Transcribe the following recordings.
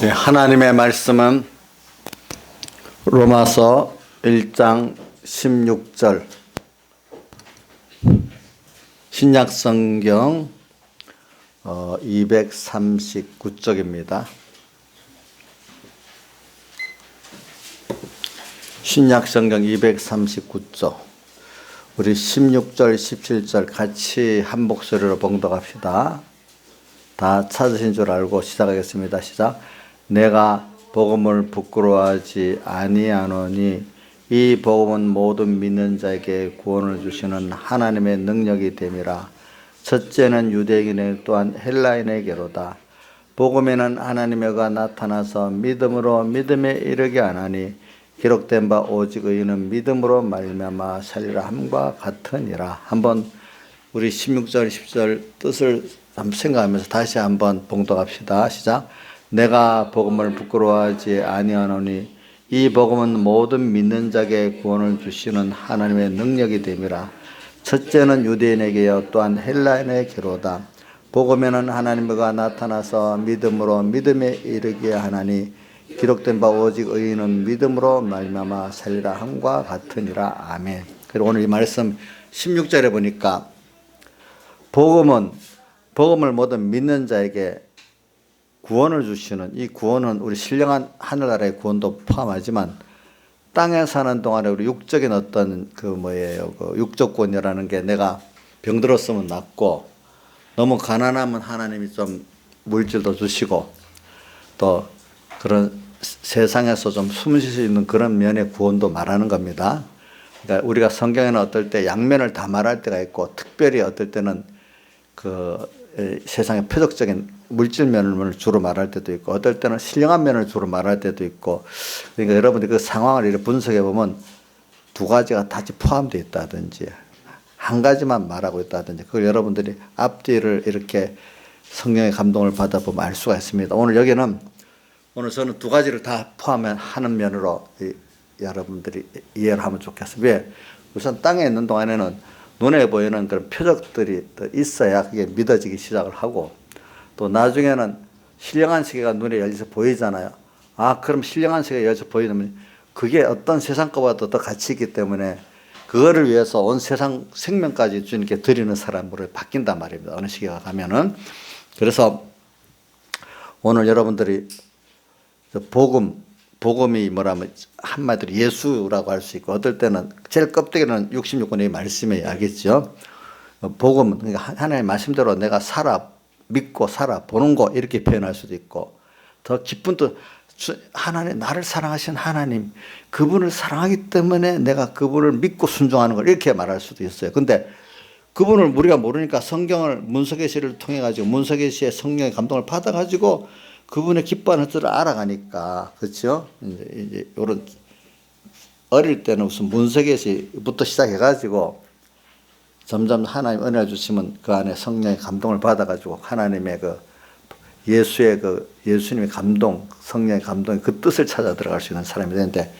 네, 하나님의 말씀은 로마서 1장 16절 신약성경 239쪽입니다. 신약성경 239쪽 우리 16절 17절 같이 한 목소리로 봉독합시다. 다 찾으신 줄 알고 시작하겠습니다. 시작. 내가 복음을 부끄러워하지 아니하노니 이 복음은 모든 믿는 자에게 구원을 주시는 하나님의 능력이 됨이라. 첫째는 유대인에게 또한 헬라인에게로다. 복음에는 하나님의 가 나타나서 믿음으로 믿음에 이르게 하나니 기록된 바 오직 의인은 믿음으로 말미암아 살리라 함과 같으니라. 한번 우리 16절 10절 뜻을 한번 생각하면서 다시 한번 봉독합시다. 시작. 내가 복음을 부끄러워하지 아니하노니 이 복음은 모든 믿는 자에게 구원을 주시는 하나님의 능력이 됨이라. 첫째는 유대인에게요 또한 헬라인에게로다. 복음에는 하나님과 나타나서 믿음으로 믿음에 이르게 하나니 기록된 바 오직 의인은 믿음으로 말미암아 살리라 함과 같으니라. 아멘. 그리고 오늘 이 말씀 16절에 보니까 복음을 모든 믿는 자에게 구원을 주시는, 이 구원은 우리 신령한 하늘나라의 구원도 포함하지만 땅에 사는 동안에 우리 육적인 어떤 그 육적구원이라는 게 내가 병들었으면 낫고 너무 가난하면 하나님이 좀 물질도 주시고 또 그런 세상에서 좀 숨 쉴 수 있는 그런 면의 구원도 말하는 겁니다. 그러니까 우리가 성경에는 어떨 때 양면을 다 말할 때가 있고 특별히 어떨 때는 그 세상의 표적적인 물질 면을 주로 말할 때도 있고 어떨 때는 신령한 면을 주로 말할 때도 있고, 그러니까 여러분들이 그 상황을 이렇게 분석해 보면 두 가지가 다 포함되어 있다든지 한 가지만 말하고 있다든지 그걸 여러분들이 앞뒤를 이렇게 성령의 감동을 받아보면 알 수가 있습니다. 오늘 저는 두 가지를 다 포함하는 면으로 여러분들이 이해를 하면 좋겠습니다. 왜? 우선 땅에 있는 동안에는 눈에 보이는 그런 표적들이 있어야 그게 믿어지기 시작을 하고 또 나중에는 신령한 세계가 눈에 열려서 보이잖아요. 아, 그럼 신령한 세계가 열려서 보이면 그게 어떤 세상 것보다 더 가치 있기 때문에 그거를 위해서 온 세상 생명까지 주님께 드리는 사람으로 바뀐단 말입니다. 어느 시기가 가면은. 그래서 오늘 여러분들이 복음이 뭐라면 한마디로 예수라고 할 수 있고 어떨 때는 제일 껍데기는 66권의 말씀에 알겠죠. 복음은 그러니까 하나님의 말씀대로 내가 믿고 살아보는 거 이렇게 표현할 수도 있고 더 깊은 또 하나님 나를 사랑하신 하나님 그분을 사랑하기 때문에 내가 그분을 믿고 순종하는 걸 이렇게 말할 수도 있어요. 근데 그분을 우리가 모르니까 성경을 문서계시를 통해 가지고 문서계시의 성령의 감동을 받아 가지고 그분의 기뻐하는 뜻을 알아가니까, 그렇죠? 이제 요런 어릴 때는 무슨 문서계시부터 시작해가지고 점점 하나님 은혜를 주시면 그 안에 성령의 감동을 받아가지고 하나님의 예수님의 감동, 성령의 감동, 그 뜻을 찾아 들어갈 수 있는 사람이 되는데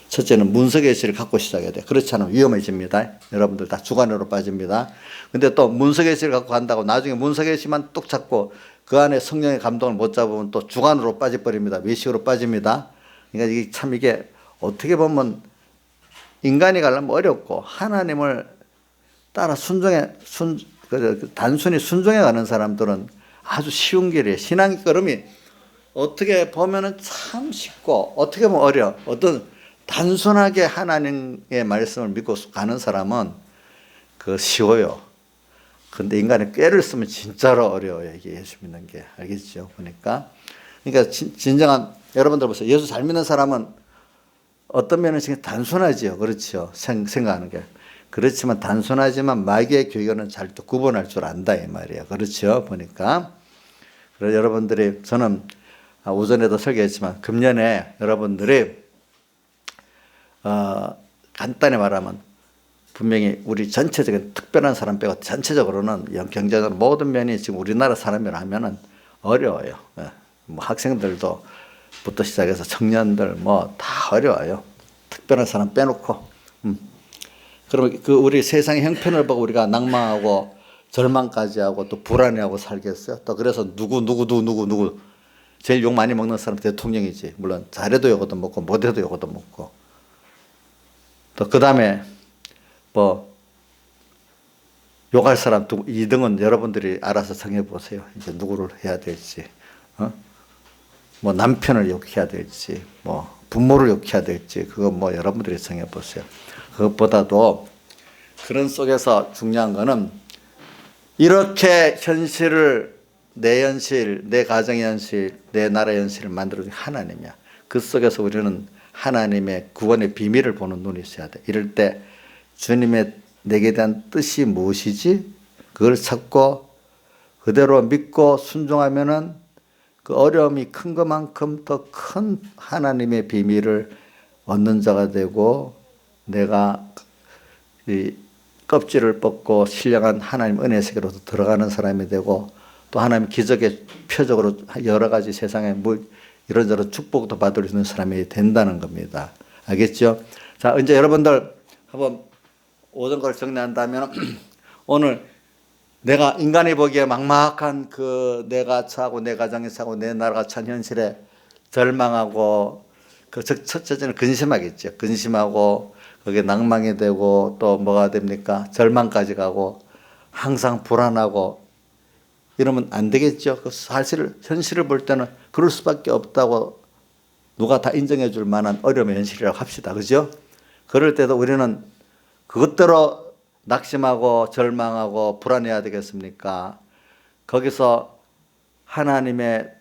첫째는 문서계시를 갖고 시작해야 돼. 그렇지 않으면 위험해집니다. 여러분들 다 주관으로 빠집니다. 근데 또 문서계시를 갖고 간다고 나중에 문서계시만 뚝 잡고 그 안에 성령의 감동을 못 잡으면 또 주관으로 빠져버립니다. 외식으로 빠집니다. 그러니까 이게 어떻게 보면 인간이 가려면 어렵고 하나님을 따라 단순히 순종해 가는 사람들은 아주 쉬운 길이에요. 신앙의 걸음이 어떻게 보면은 참 쉽고 어떻게 보면 어려워. 어떤 단순하게 하나님의 말씀을 믿고 가는 사람은 쉬워요. 근데 인간의 꾀를 쓰면 진짜로 어려워요. 이게 예수 믿는 게. 알겠죠? 보니까. 그러니까 진정한, 여러분들 보세요. 예수 잘 믿는 사람은 어떤 면에서 단순하지요. 그렇죠. 생각하는 게. 그렇지만 단순하지만 마귀의 교견은 잘 또 구분할 줄 안다. 이 말이에요. 그렇죠. 보니까. 그래서 여러분들이, 저는 오전에도 설교했지만 금년에 여러분들이, 간단히 말하면 분명히 우리 전체적인 특별한 사람 빼고 전체적으로는 경제적으로 모든 면이 지금 우리나라 사람이라 하면은 어려워요. 뭐 학생들도 부터 시작해서 청년들 다 어려워요. 특별한 사람 빼놓고. 그러면 우리 세상의 형편을 보고 우리가 낭망하고 절망까지 하고 또 불안해하고 살겠어요. 또 그래서 누구 제일 욕 많이 먹는 사람 대통령이지. 물론 잘해도 욕도 먹고 못해도 욕도 먹고. 또 그다음에 뭐 욕할 사람 2등은 여러분들이 알아서 정해보세요. 이제 누구를 해야 될지. 뭐 남편을 욕해야 될지, 뭐 부모를 욕해야 될지, 그거 뭐 여러분들이 정해보세요. 그것보다도 그런 속에서 중요한 거는 이렇게 현실을 내 현실, 내 가정의 현실, 내 나라의 현실을 만들어준 하나님이야. 그 속에서 우리는 하나님의 구원의 비밀을 보는 눈이 있어야 돼. 이럴 때 주님의 내게 대한 뜻이 무엇이지? 그걸 찾고 그대로 믿고 순종하면은 그 어려움이 큰 것만큼 더 큰 하나님의 비밀을 얻는 자가 되고 내가 이 껍질을 벗고 신령한 하나님 은혜 세계로 들어가는 사람이 되고 또 하나님 기적의 표적으로 여러 가지 세상에 이런저런 축복도 받을 수 있는 사람이 된다는 겁니다. 알겠죠? 자, 이제 여러분들 한번 모든 걸 정리한다면 오늘 내가 인간이 보기에 막막한 그 내가 처하고 내 가정이 처하고 내 나라가 처한 현실에 절망하고 그 첫째는 근심하겠죠. 근심하고 거기에 낭망이 되고 또 뭐가 됩니까? 절망까지 가고 항상 불안하고 이러면 안 되겠죠. 그 사실 현실을 볼 때는 그럴 수밖에 없다고 누가 다 인정해 줄 만한 어려움의 현실이라고 합시다. 그죠? 그럴 때도 우리는 그것대로 낙심하고 절망하고 불안해야 되겠습니까? 거기서 하나님의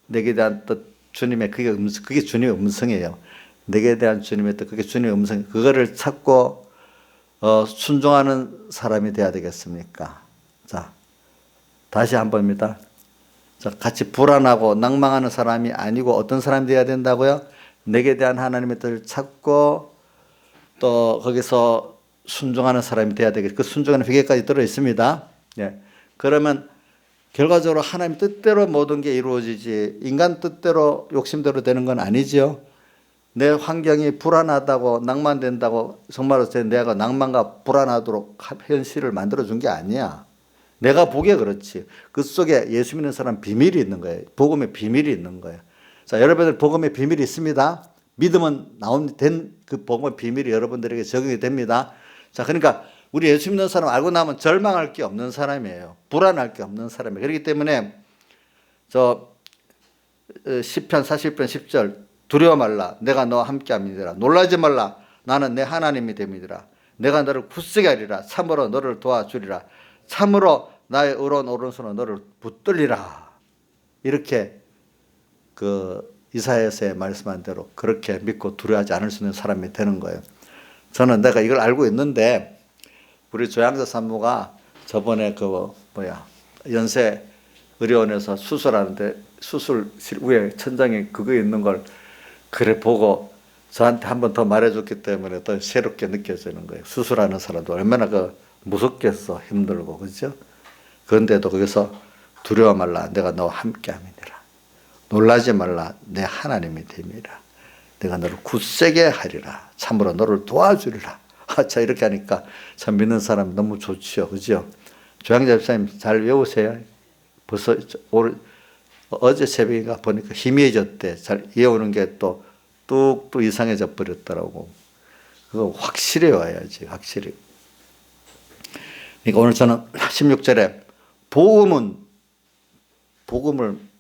내게 대한 뜻, 주님의 그게 주님의 음성이에요. 내게 대한 주님의 뜻, 그게 주님의 음성. 그거를 찾고 순종하는 사람이 돼야 되겠습니까? 자, 다시 한 번입니다. 자, 같이 불안하고 낭망하는 사람이 아니고 어떤 사람이 돼야 된다고요? 내게 대한 하나님의 뜻을 찾고 또 거기서 순종하는 사람이 돼야 되겠죠. 그 순종하는 회개까지 들어 있습니다. 예. 그러면 결과적으로 하나님 뜻대로 모든 게 이루어지지 인간 뜻대로 욕심대로 되는 건 아니죠. 내 환경이 불안하다고 낭만된다고 정말로 내가 낭만과 불안하도록 현실을 만들어준 게 아니야. 내가 보기에 그렇지. 그 속에 예수 믿는 사람 비밀이 있는 거예요. 복음의 비밀이 있는 거예요. 자, 여러분들 복음의 비밀이 있습니다. 믿음은 된 그 복음의 비밀이 여러분들에게 적용이 됩니다. 자, 그러니까 우리 예수 믿는 사람 알고 나면 절망할 게 없는 사람이에요. 불안할 게 없는 사람이에요. 그렇기 때문에 시편 40편 10절 두려워 말라 내가 너와 함께 함이니라 놀라지 말라 나는 내 하나님이 됨이니라 내가 너를 굳세게 하리라 참으로 너를 도와주리라 참으로 나의 의로운 오른손은 너를 붙들리라. 이렇게 그 이사야서에 말씀한 대로 그렇게 믿고 두려워하지 않을 수 있는 사람이 되는 거예요. 저는 내가 이걸 알고 있는데 우리 조양자 산모가 저번에 연세 의료원에서 수술하는데 수술실 위에 천장에 그거 있는 걸 그래 보고 저한테 한 번 더 말해줬기 때문에 더 새롭게 느껴지는 거예요. 수술하는 사람도 얼마나 무섭겠어. 힘들고 그죠? 그런데도 거기서 두려워 말라 내가 너와 함께 함이니라 놀라지 말라 내 하나님이 됨이라 내가 너를 굳세게 하리라 참으로 너를 도와주리라. 자, 이렇게 하니까 참 믿는 사람 너무 좋죠. 그죠? 조양자 집사님 잘 외우세요. 벌써 어제 새벽인가 보니까 희미해졌대. 잘 외우는 게 또 뚝뚝 이상해져 버렸더라고. 그거 확실히 와야지. 확실히. 그러니까 오늘 저는 16절에 복음을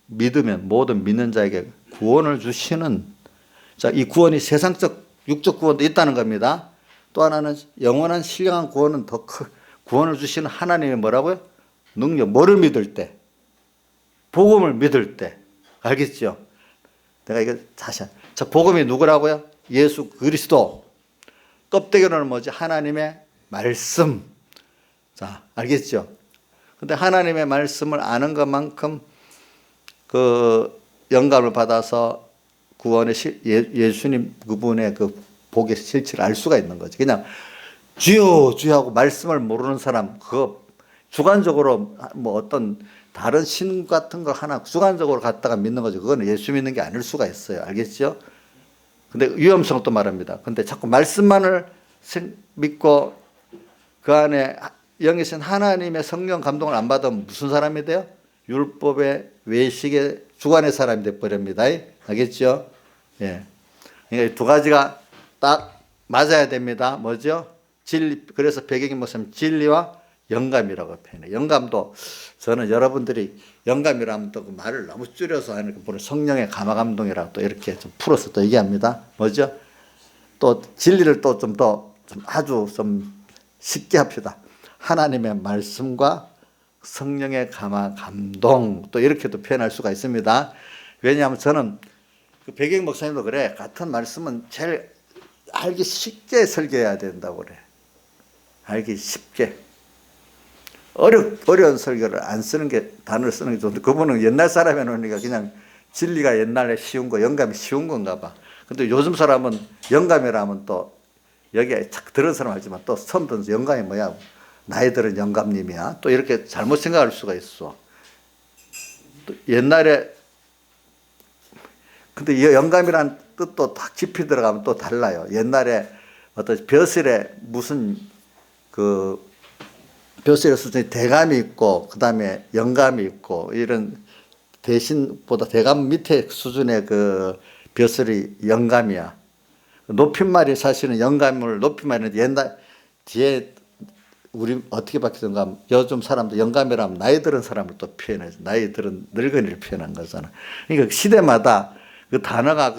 믿으면 모든 믿는 자에게 구원을 주시는, 자, 이 구원이 세상적 육적 구원도 있다는 겁니다. 또 하나는 영원한 신령한 구원은 더 구원을 주시는 하나님의 뭐라고요? 능력. 뭐를 믿을 때? 복음을 믿을 때. 알겠죠? 내가 이거 다시 자, 복음이 누구라고요? 예수 그리스도. 껍데기로는 뭐지? 하나님의 말씀. 자, 알겠죠? 근데 하나님의 말씀을 아는 것만큼 그 영감을 받아서 구원의 예수님 그분의 그 복의 실체를 알 수가 있는 거지. 그냥 주여 주여 하고 말씀을 모르는 사람, 그거 주관적으로 뭐 어떤 다른 신 같은 걸 하나 주관적으로 갖다가 믿는 거죠. 그거는 예수 믿는 게 아닐 수가 있어요. 알겠죠? 근데 위험성도 말합니다. 근데 자꾸 말씀만을 믿고 그 안에 영이신 하나님의 성령 감동을 안 받으면 무슨 사람이 돼요? 율법의 외식에 주관의 사람이 돼버립니다. 알겠죠? 예. 그러니까 두 가지가 딱 맞아야 됩니다. 뭐죠? 진리, 그래서 백영희 목사님 진리와 영감이라고 표현해요. 영감도 저는 여러분들이 영감이라면 또 그 말을 너무 줄여서 하는 그 성령의 감화감동이라고 또 이렇게 좀 풀어서 또 얘기합니다. 뭐죠? 또 진리를 또 좀 더 좀 아주 좀 쉽게 합시다. 하나님의 말씀과 성령의 감화감동 또 이렇게도 표현할 수가 있습니다. 왜냐하면 저는 그 백영 목사님도 그래. 같은 말씀은 제일 알기 쉽게 설교해야 된다고 그래. 알기 쉽게. 어려운 설교를 안 쓰는 게, 단어를 쓰는 게 좋은데, 그분은 옛날 사람이 놓으니까 그냥 진리가 옛날에 쉬운 거, 영감이 쉬운 건가 봐. 근데 요즘 사람은 영감이라면 또, 여기에 착 들은 사람 알지만 또 처음 듣는 영감이 뭐야? 나이 들은 영감님이야. 또 이렇게 잘못 생각할 수가 있어. 또 옛날에, 근데 이 영감이란 뜻도 딱 깊이 들어가면 또 달라요. 옛날에 어떤 벼슬에 무슨 벼슬의 수준이 대감이 있고, 그 다음에 영감이 있고, 이런 대신보다 대감 밑에 수준의 그 벼슬이 영감이야. 높임말이 사실은 영감을 높임말이 옛날 뒤에 우리 어떻게 바뀌던가 요즘 사람들 영감이라면 나이 들은 사람을 또 표현해서 나이 들은 늙은이를 표현한 거잖아. 그러니까 시대마다 그 단어가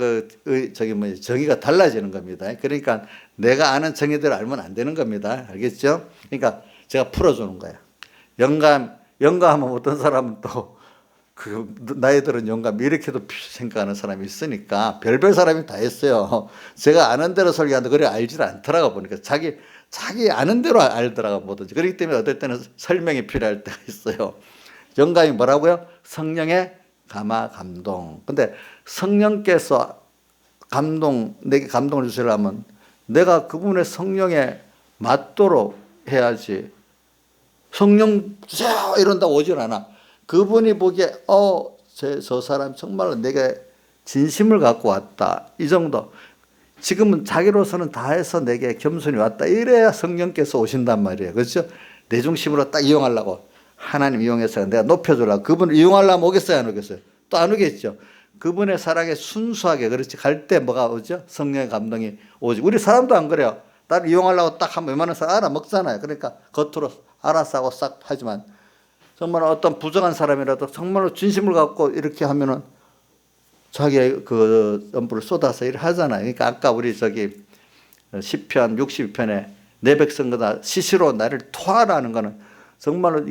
정의가 달라지는 겁니다. 그러니까 내가 아는 정의대로 알면 안 되는 겁니다. 알겠죠? 그러니까 제가 풀어주는 거야. 영감하면 어떤 사람은 또 그 나이 들은 영감 이렇게도 생각하는 사람이 있으니까 별별 사람이 다 있어요. 제가 아는 대로 설교하는데 그래 알지를 않더라고 보니까 자기 아는 대로 알더라고 뭐든지. 그렇기 때문에 어떨 때는 설명이 필요할 때가 있어요. 영감이 뭐라고요? 성령의 감동. 근데 성령께서 내게 감동을 주시려면 내가 그분의 성령에 맞도록 해야지. 성령 주세요 이런다고 오질 않아. 그분이 보기에 저 사람 정말로 내게 진심을 갖고 왔다. 이 정도. 지금은 자기로서는 다 해서 내게 겸손히 왔다. 이래야 성령께서 오신단 말이에요. 그렇죠? 내 중심으로 딱 이용하려고. 하나님 이용해서 내가 높여주려고. 그분을 이용하려면 오겠어요? 안 오겠어요? 또 안 오겠죠. 그분의 사랑에 순수하게 그렇지. 갈 때 뭐가 오죠? 성령의 감동이 오지. 우리 사람도 안 그래요. 나를 이용하려고 딱 하면 웬만한 사람 알아먹잖아요. 그러니까 겉으로 알아서 하고 싹 하지만 정말 어떤 부정한 사람이라도 정말로 진심을 갖고 이렇게 하면은 자기의 그 연부를 쏟아서 이렇게 하잖아요. 그러니까 아까 우리 시편 62편에 내 백성들아 시시로 나를 토하라는 거는 정말로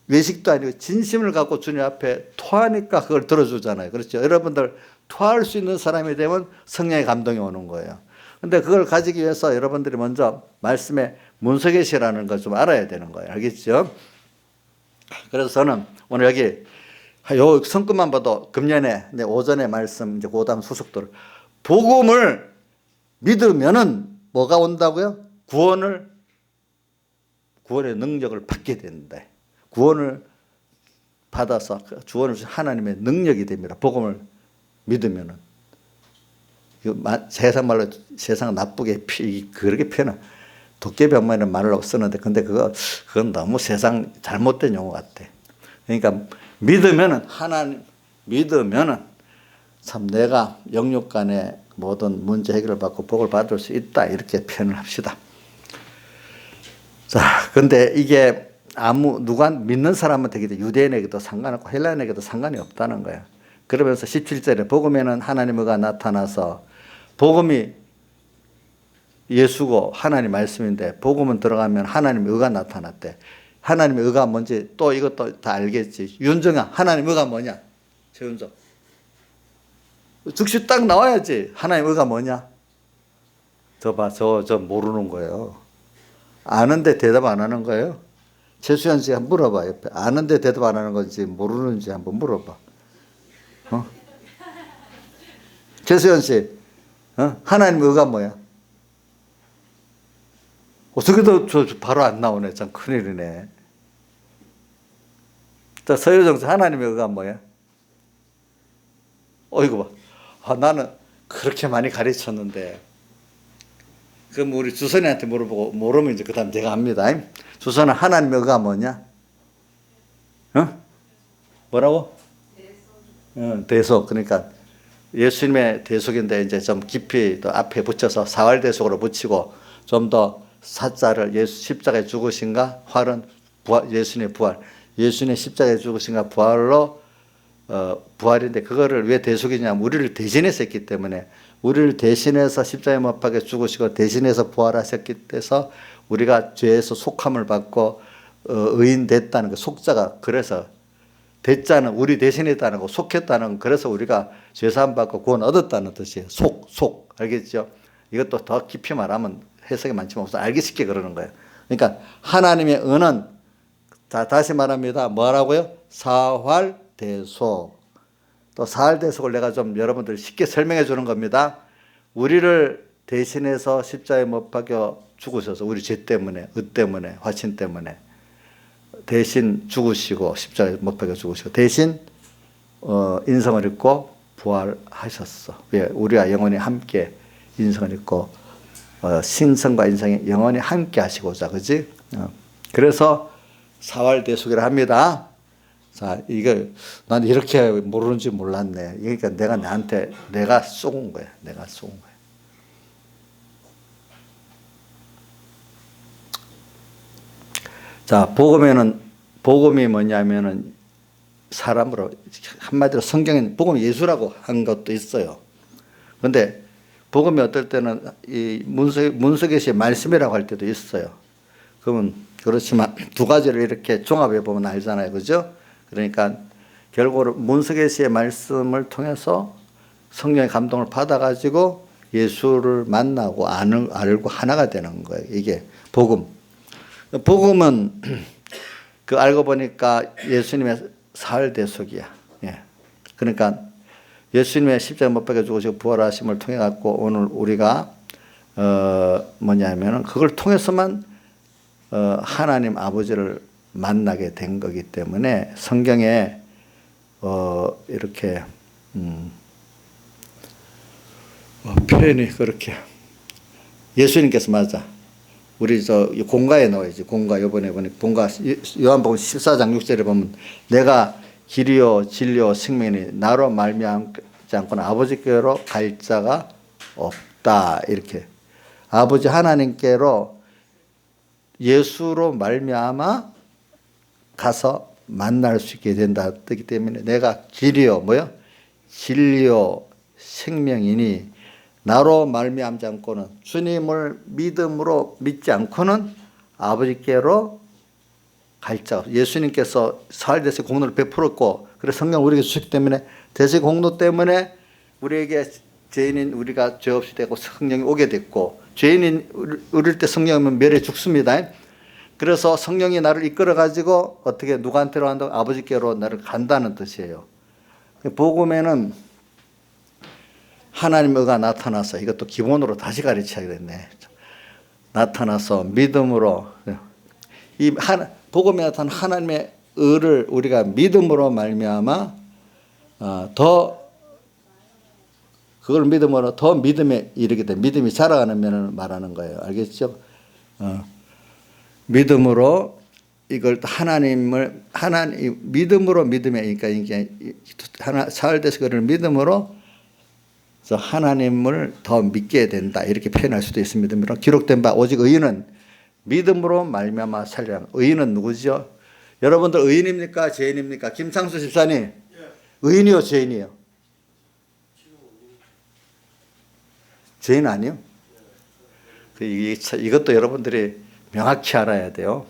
외식도 아니고 진심을 갖고 주님 앞에 토하니까 그걸 들어주잖아요. 그렇죠? 여러분들 토할 수 있는 사람이 되면 성령의 감동이 오는 거예요. 근데 그걸 가지기 위해서 여러분들이 먼저 말씀에 문서계시라는 걸 좀 알아야 되는 거예요. 알겠죠? 그래서 저는 오늘 여기 요 성금만 봐도 금년에 오전에 말씀 이제 고담 수속도를 복음을 믿으면은 뭐가 온다고요? 구원의 능력을 받게 된다. 구원을 받아서 구원을 주신 하나님의 능력이 됩니다. 복음을 믿으면은. 세상 말로 세상 나쁘게 그렇게 표현은 도깨비엄마는 말을 쓰는데 근데 그건 너무 세상 잘못된 용어 같아. 그러니까 하나님 믿으면은 참 내가 영육 간의 모든 문제 해결을 받고 복을 받을 수 있다 이렇게 표현을 합시다. 자, 근데 이게 누가 믿는 사람은 되게 유대인에게도 상관없고 헬라인에게도 상관이 없다는 거야. 그러면서 17절에 복음에는 하나님의 의가 나타나서 복음이 예수고 하나님 말씀인데 복음은 들어가면 하나님의 의가 나타났대. 하나님의 의가 뭔지 또 이것도 다 알겠지. 윤정아, 하나님의 의가 뭐냐? 최윤정. 즉시 딱 나와야지. 하나님의 의가 뭐냐? 저 모르는 거예요. 아는데 대답 안 하는 거예요. 최수현 씨 한번 물어봐. 옆에. 아는데 대답 안 하는 건지 모르는지 한번 물어봐. 최수현 씨, 하나님의 의가 뭐야? 어떻게도 바로 안 나오네. 참 큰일이네. 자, 서효정 씨, 하나님의 의가 뭐야? 이거 봐. 나는 그렇게 많이 가르쳤는데. 그럼 우리 주선이한테 물어보고, 모르면 이제 그 다음 제가 합니다. 주선아, 하나님의 의가 뭐냐? 뭐라고? 대속. 그러니까 예수님의 대속인데 이제 좀 깊이 또 앞에 붙여서 사활대속으로 붙이고 좀 더 사자를 예수 십자가에 죽으신가 활은 부활, 예수님의 부활, 예수님의 십자가에 죽으신가 부활로 부활인데 그거를 왜 대속이냐면 우리를 대신해서 했기 때문에 우리를 대신해서 십자가에 못 박혀 죽으시고 대신해서 부활하셨기 때문에 우리가 죄에서 속함을 받고 의인 됐다는 그 속자가 그래서 대자는 우리 대신했다는 거 속했다는 그래서 우리가 죄사함 받고 구원 얻었다는 뜻이에요. 속 알겠죠? 이것도 더 깊이 말하면 해석이 많지만 우선 알기 쉽게 그러는 거예요. 그러니까 하나님의 은은 다시 말합니다. 뭐라고요? 사활대속. 또 사활대속을 내가 좀 여러분들 쉽게 설명해 주는 겁니다. 우리를 대신해서 십자가에 못 박여 죽으셔서 우리 죄 때문에, 의 때문에, 화신 때문에 대신 죽으시고 십자가에 못 박여 죽으시고 대신 인성을 입고 부활하셨어. 왜? 우리와 영원히 함께 인성을 입고 신성과 인성이 영원히 함께 하시고자, 그지? 그래서 사활대속이라 합니다. 자, 이걸 난 이렇게 모르는지 몰랐네. 그러니까 내가 나한테 내가 쏘은 거야. 내가 쏘은 거야. 자, 복음이 뭐냐면은 사람으로 한마디로 성경에는 복음이 예수라고 한 것도 있어요. 그런데 복음이 어떨 때는 이 문서계시의 말씀이라고 할 때도 있어요. 그러면 그렇지만 두 가지를 이렇게 종합해 보면 알잖아요, 그죠? 그러니까 결국은 문서계시의 말씀을 통해서 성령의 감동을 받아가지고 예수를 만나고 알고 하나가 되는 거예요. 이게 복음. 복음은 그 알고 보니까 예수님의 사활대속이야. 예. 그러니까 예수님의 십자가 못 박혀 죽으시고 부활하심을 통해 갖고 오늘 우리가 뭐냐면은 그걸 통해서만 하나님 아버지를 만나게 된 거기 때문에 성경에 이렇게 표현이 그렇게 예수님께서 맞아. 우리 공가에 나와야지. 공가 이번에 보니 공가 요한복음 14장 6절에 보면 내가 길이요 진리요 생명이니 나로 말미암지 않고는 아버지께로 갈 자가 없다. 이렇게 아버지 하나님께로 예수로 말미암아 가서 만날 수 있게 된다. 뜨기 때문에 내가 길이요 뭐요? 진리요 생명이니 나로 말미암지 않고는 주님을 믿음으로 믿지 않고는 아버지께로 갈 자가 없다. 예수님께서 사활대속 공로를 베풀었고 그래서 성령 우리에게 주셨기 때문에 대속 공로 때문에 우리에게 죄인인 우리가 죄 없이 되고 성령이 오게 됐고 죄인인 우릴 때 성령이면 멸해 죽습니다. 그래서 성령이 나를 이끌어 가지고 어떻게 누구한테로 한다고 아버지께로 나를 간다는 뜻이에요. 복음에는 하나님의 의가 나타나서 이것도 기본으로 다시 가르쳐야 됐네. 나타나서 믿음으로 이 복음에 나타난 하나님의 의를 우리가 믿음으로 말미암아 그걸 믿음으로 더 믿음에 이르게 돼. 믿음이 자라가는 면을 말하는 거예요. 알겠죠? 믿음으로 이걸 믿음으로 믿음에 그러니까 이게 사활대속 그를 믿음으로 하나님을 더 믿게 된다. 이렇게 표현할 수도 있습니다. 기록된 바 오직 의인은 믿음으로 말미암아 살리라. 의인은 누구죠? 여러분들 의인입니까? 죄인입니까? 김창수 집사님 의인이요 죄인이요? 죄인 아니요? 이것도 여러분들이 명확히 알아야 돼요.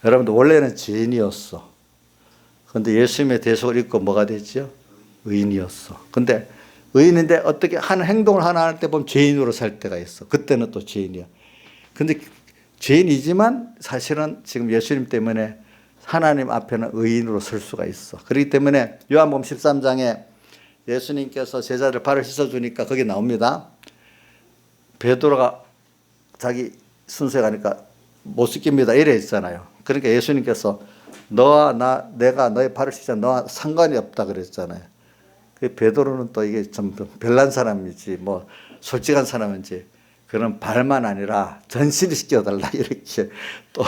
여러분들 원래는 죄인이었어. 그런데 예수님의 대속을 입고 뭐가 됐죠? 의인이었어. 근데 의인인데 어떻게 한 행동을 하나 할 때 보면 죄인으로 살 때가 있어. 그때는 또 죄인이야. 근데 죄인이지만 사실은 지금 예수님 때문에 하나님 앞에는 의인으로 설 수가 있어. 그렇기 때문에 요한복음 13장에 예수님께서 제자들 발을 씻어주니까 거기 나옵니다. 베드로가 자기 순서에 가니까 못 씻깁니다. 이래 있잖아요. 그러니까 예수님께서 내가 너의 발을 씻자 너와 상관이 없다 그랬잖아요. 베드로는 또 이게 좀 별난 사람이지 뭐 솔직한 사람인지 그런 발만 아니라 전신을 씻겨달라 이렇게 또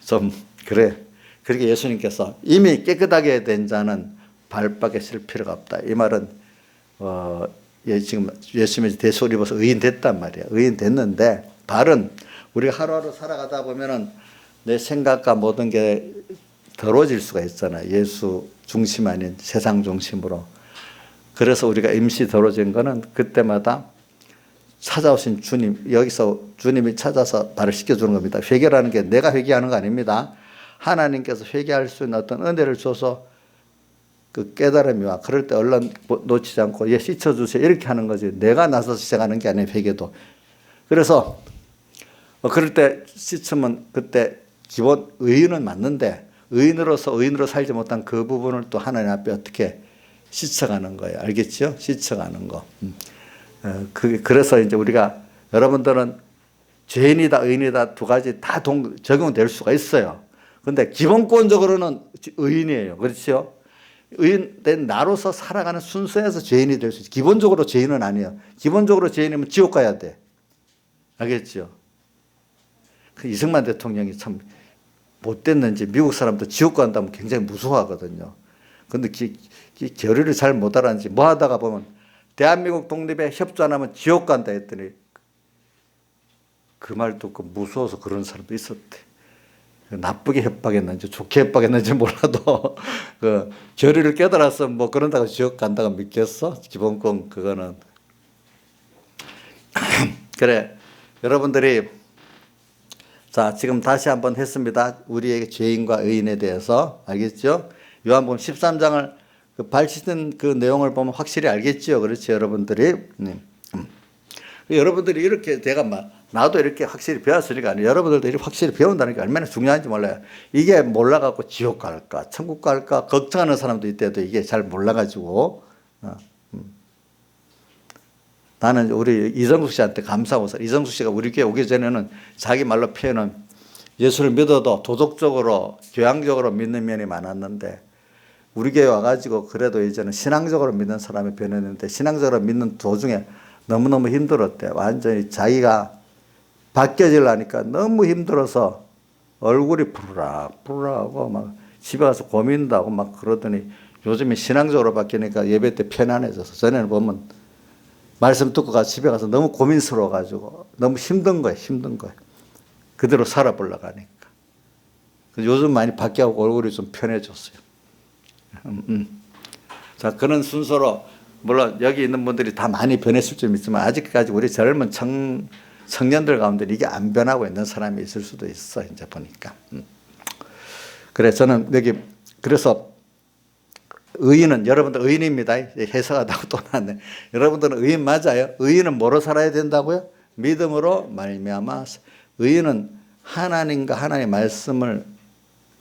좀 그래. 그렇게 예수님께서 이미 깨끗하게 된 자는 발밖에 쓸 필요가 없다. 이 말은 지금 예수님이 대속을 입어서 의인 됐단 말이야. 의인 됐는데 발은 우리가 하루하루 살아가다 보면은 내 생각과 모든 게 더러워질 수가 있잖아요. 예수 중심 아닌 세상 중심으로. 그래서 우리가 임시 더러워진 거는 그때마다 찾아오신 주님, 여기서 주님이 찾아서 발을 씻겨주는 겁니다. 회개라는 게 내가 회개하는 거 아닙니다. 하나님께서 회개할 수 있는 어떤 은혜를 줘서 그 깨달음이와 그럴 때 얼른 놓치지 않고 예 씻어주세요 이렇게 하는 거지. 내가 나서서 시작하는 게 아니에요. 회개도. 그래서 그럴 때 씻으면 그때 기본 의인은 맞는데 의인으로 살지 못한 그 부분을 또 하나님 앞에 어떻게 씻어가는 거예요. 알겠죠? 씻어가는 거. 그래서 이제 우리가 여러분들은 죄인이다 의인이다 두 가지 다 적용될 수가 있어요. 근데 기본권적으로는 의인이에요. 그렇죠? 의인된 나로서 살아가는 순서에서 죄인이 될 수 있어요. 기본적으로 죄인은 아니에요. 기본적으로 죄인이면 지옥 가야 돼. 알겠죠? 이승만 대통령이 참 못됐는지 미국 사람도 지옥 간다면 굉장히 무서워하거든요. 근데 결의를 잘 못 알았는지 뭐 하다가 보면 대한민국 독립에 협조 안 하면 지옥 간다 했더니 그 말 듣고 무서워서 그런 사람도 있었대. 나쁘게 협박했는지 좋게 협박했는지 몰라도 그 결의를 깨달아서 뭐 그런다고 지옥 간다고 믿겠어? 기본권 그거는. 그래 여러분들이 자 지금 다시 한번 했습니다. 우리에게 죄인과 의인에 대해서 알겠죠? 요한복음 13장을 그 발 씻은 그 내용을 보면 확실히 알겠죠? 그렇지 여러분들이. 여러분들이 이렇게 제가 나도 이렇게 확실히 배웠으니까 아니에요. 여러분들도 이렇게 확실히 배운다는 게 얼마나 중요한지 몰라요. 이게 몰라갖고 지옥 갈까 천국 갈까 걱정하는 사람도 이때도 이게 잘 몰라가지고 나는 우리 이정숙 씨한테 감사하고 이정숙 씨가 우리 교회 오기 전에는 자기 말로 표현은 예수를 믿어도 도덕적으로 교양적으로 믿는 면이 많았는데 우리 교회 와가지고 그래도 이제는 신앙적으로 믿는 사람이 변했는데 신앙적으로 믿는 도중에 너무너무 힘들었대. 완전히 자기가 바뀌어지려니까 너무 힘들어서 얼굴이 푸르락하고 막 집에 가서 고민도 하고 막 그러더니 요즘에 신앙적으로 바뀌니까 예배 때 편안해져서 전에는 보면 말씀 듣고 가서 집에 가서 너무 고민스러워가지고 너무 힘든 거예요. 그대로 살아보려고 하니까. 요즘 많이 바뀌고 얼굴이 좀 편해졌어요. 자, 그런 순서로 물론 여기 있는 분들이 다 많이 변했을 줄 믿지만 아직까지 우리 젊은 청년들 가운데 이게 안 변하고 있는 사람이 있을 수도 있어. 이제 보니까. 그래 저는 여기 그래서 의인은 여러분들 의인입니다. 해석하다고 또 나왔네. 여러분들은 의인 맞아요. 의인은 뭐로 살아야 된다고요? 믿음으로 말미암아. 의인은 하나님과 하나님의 말씀을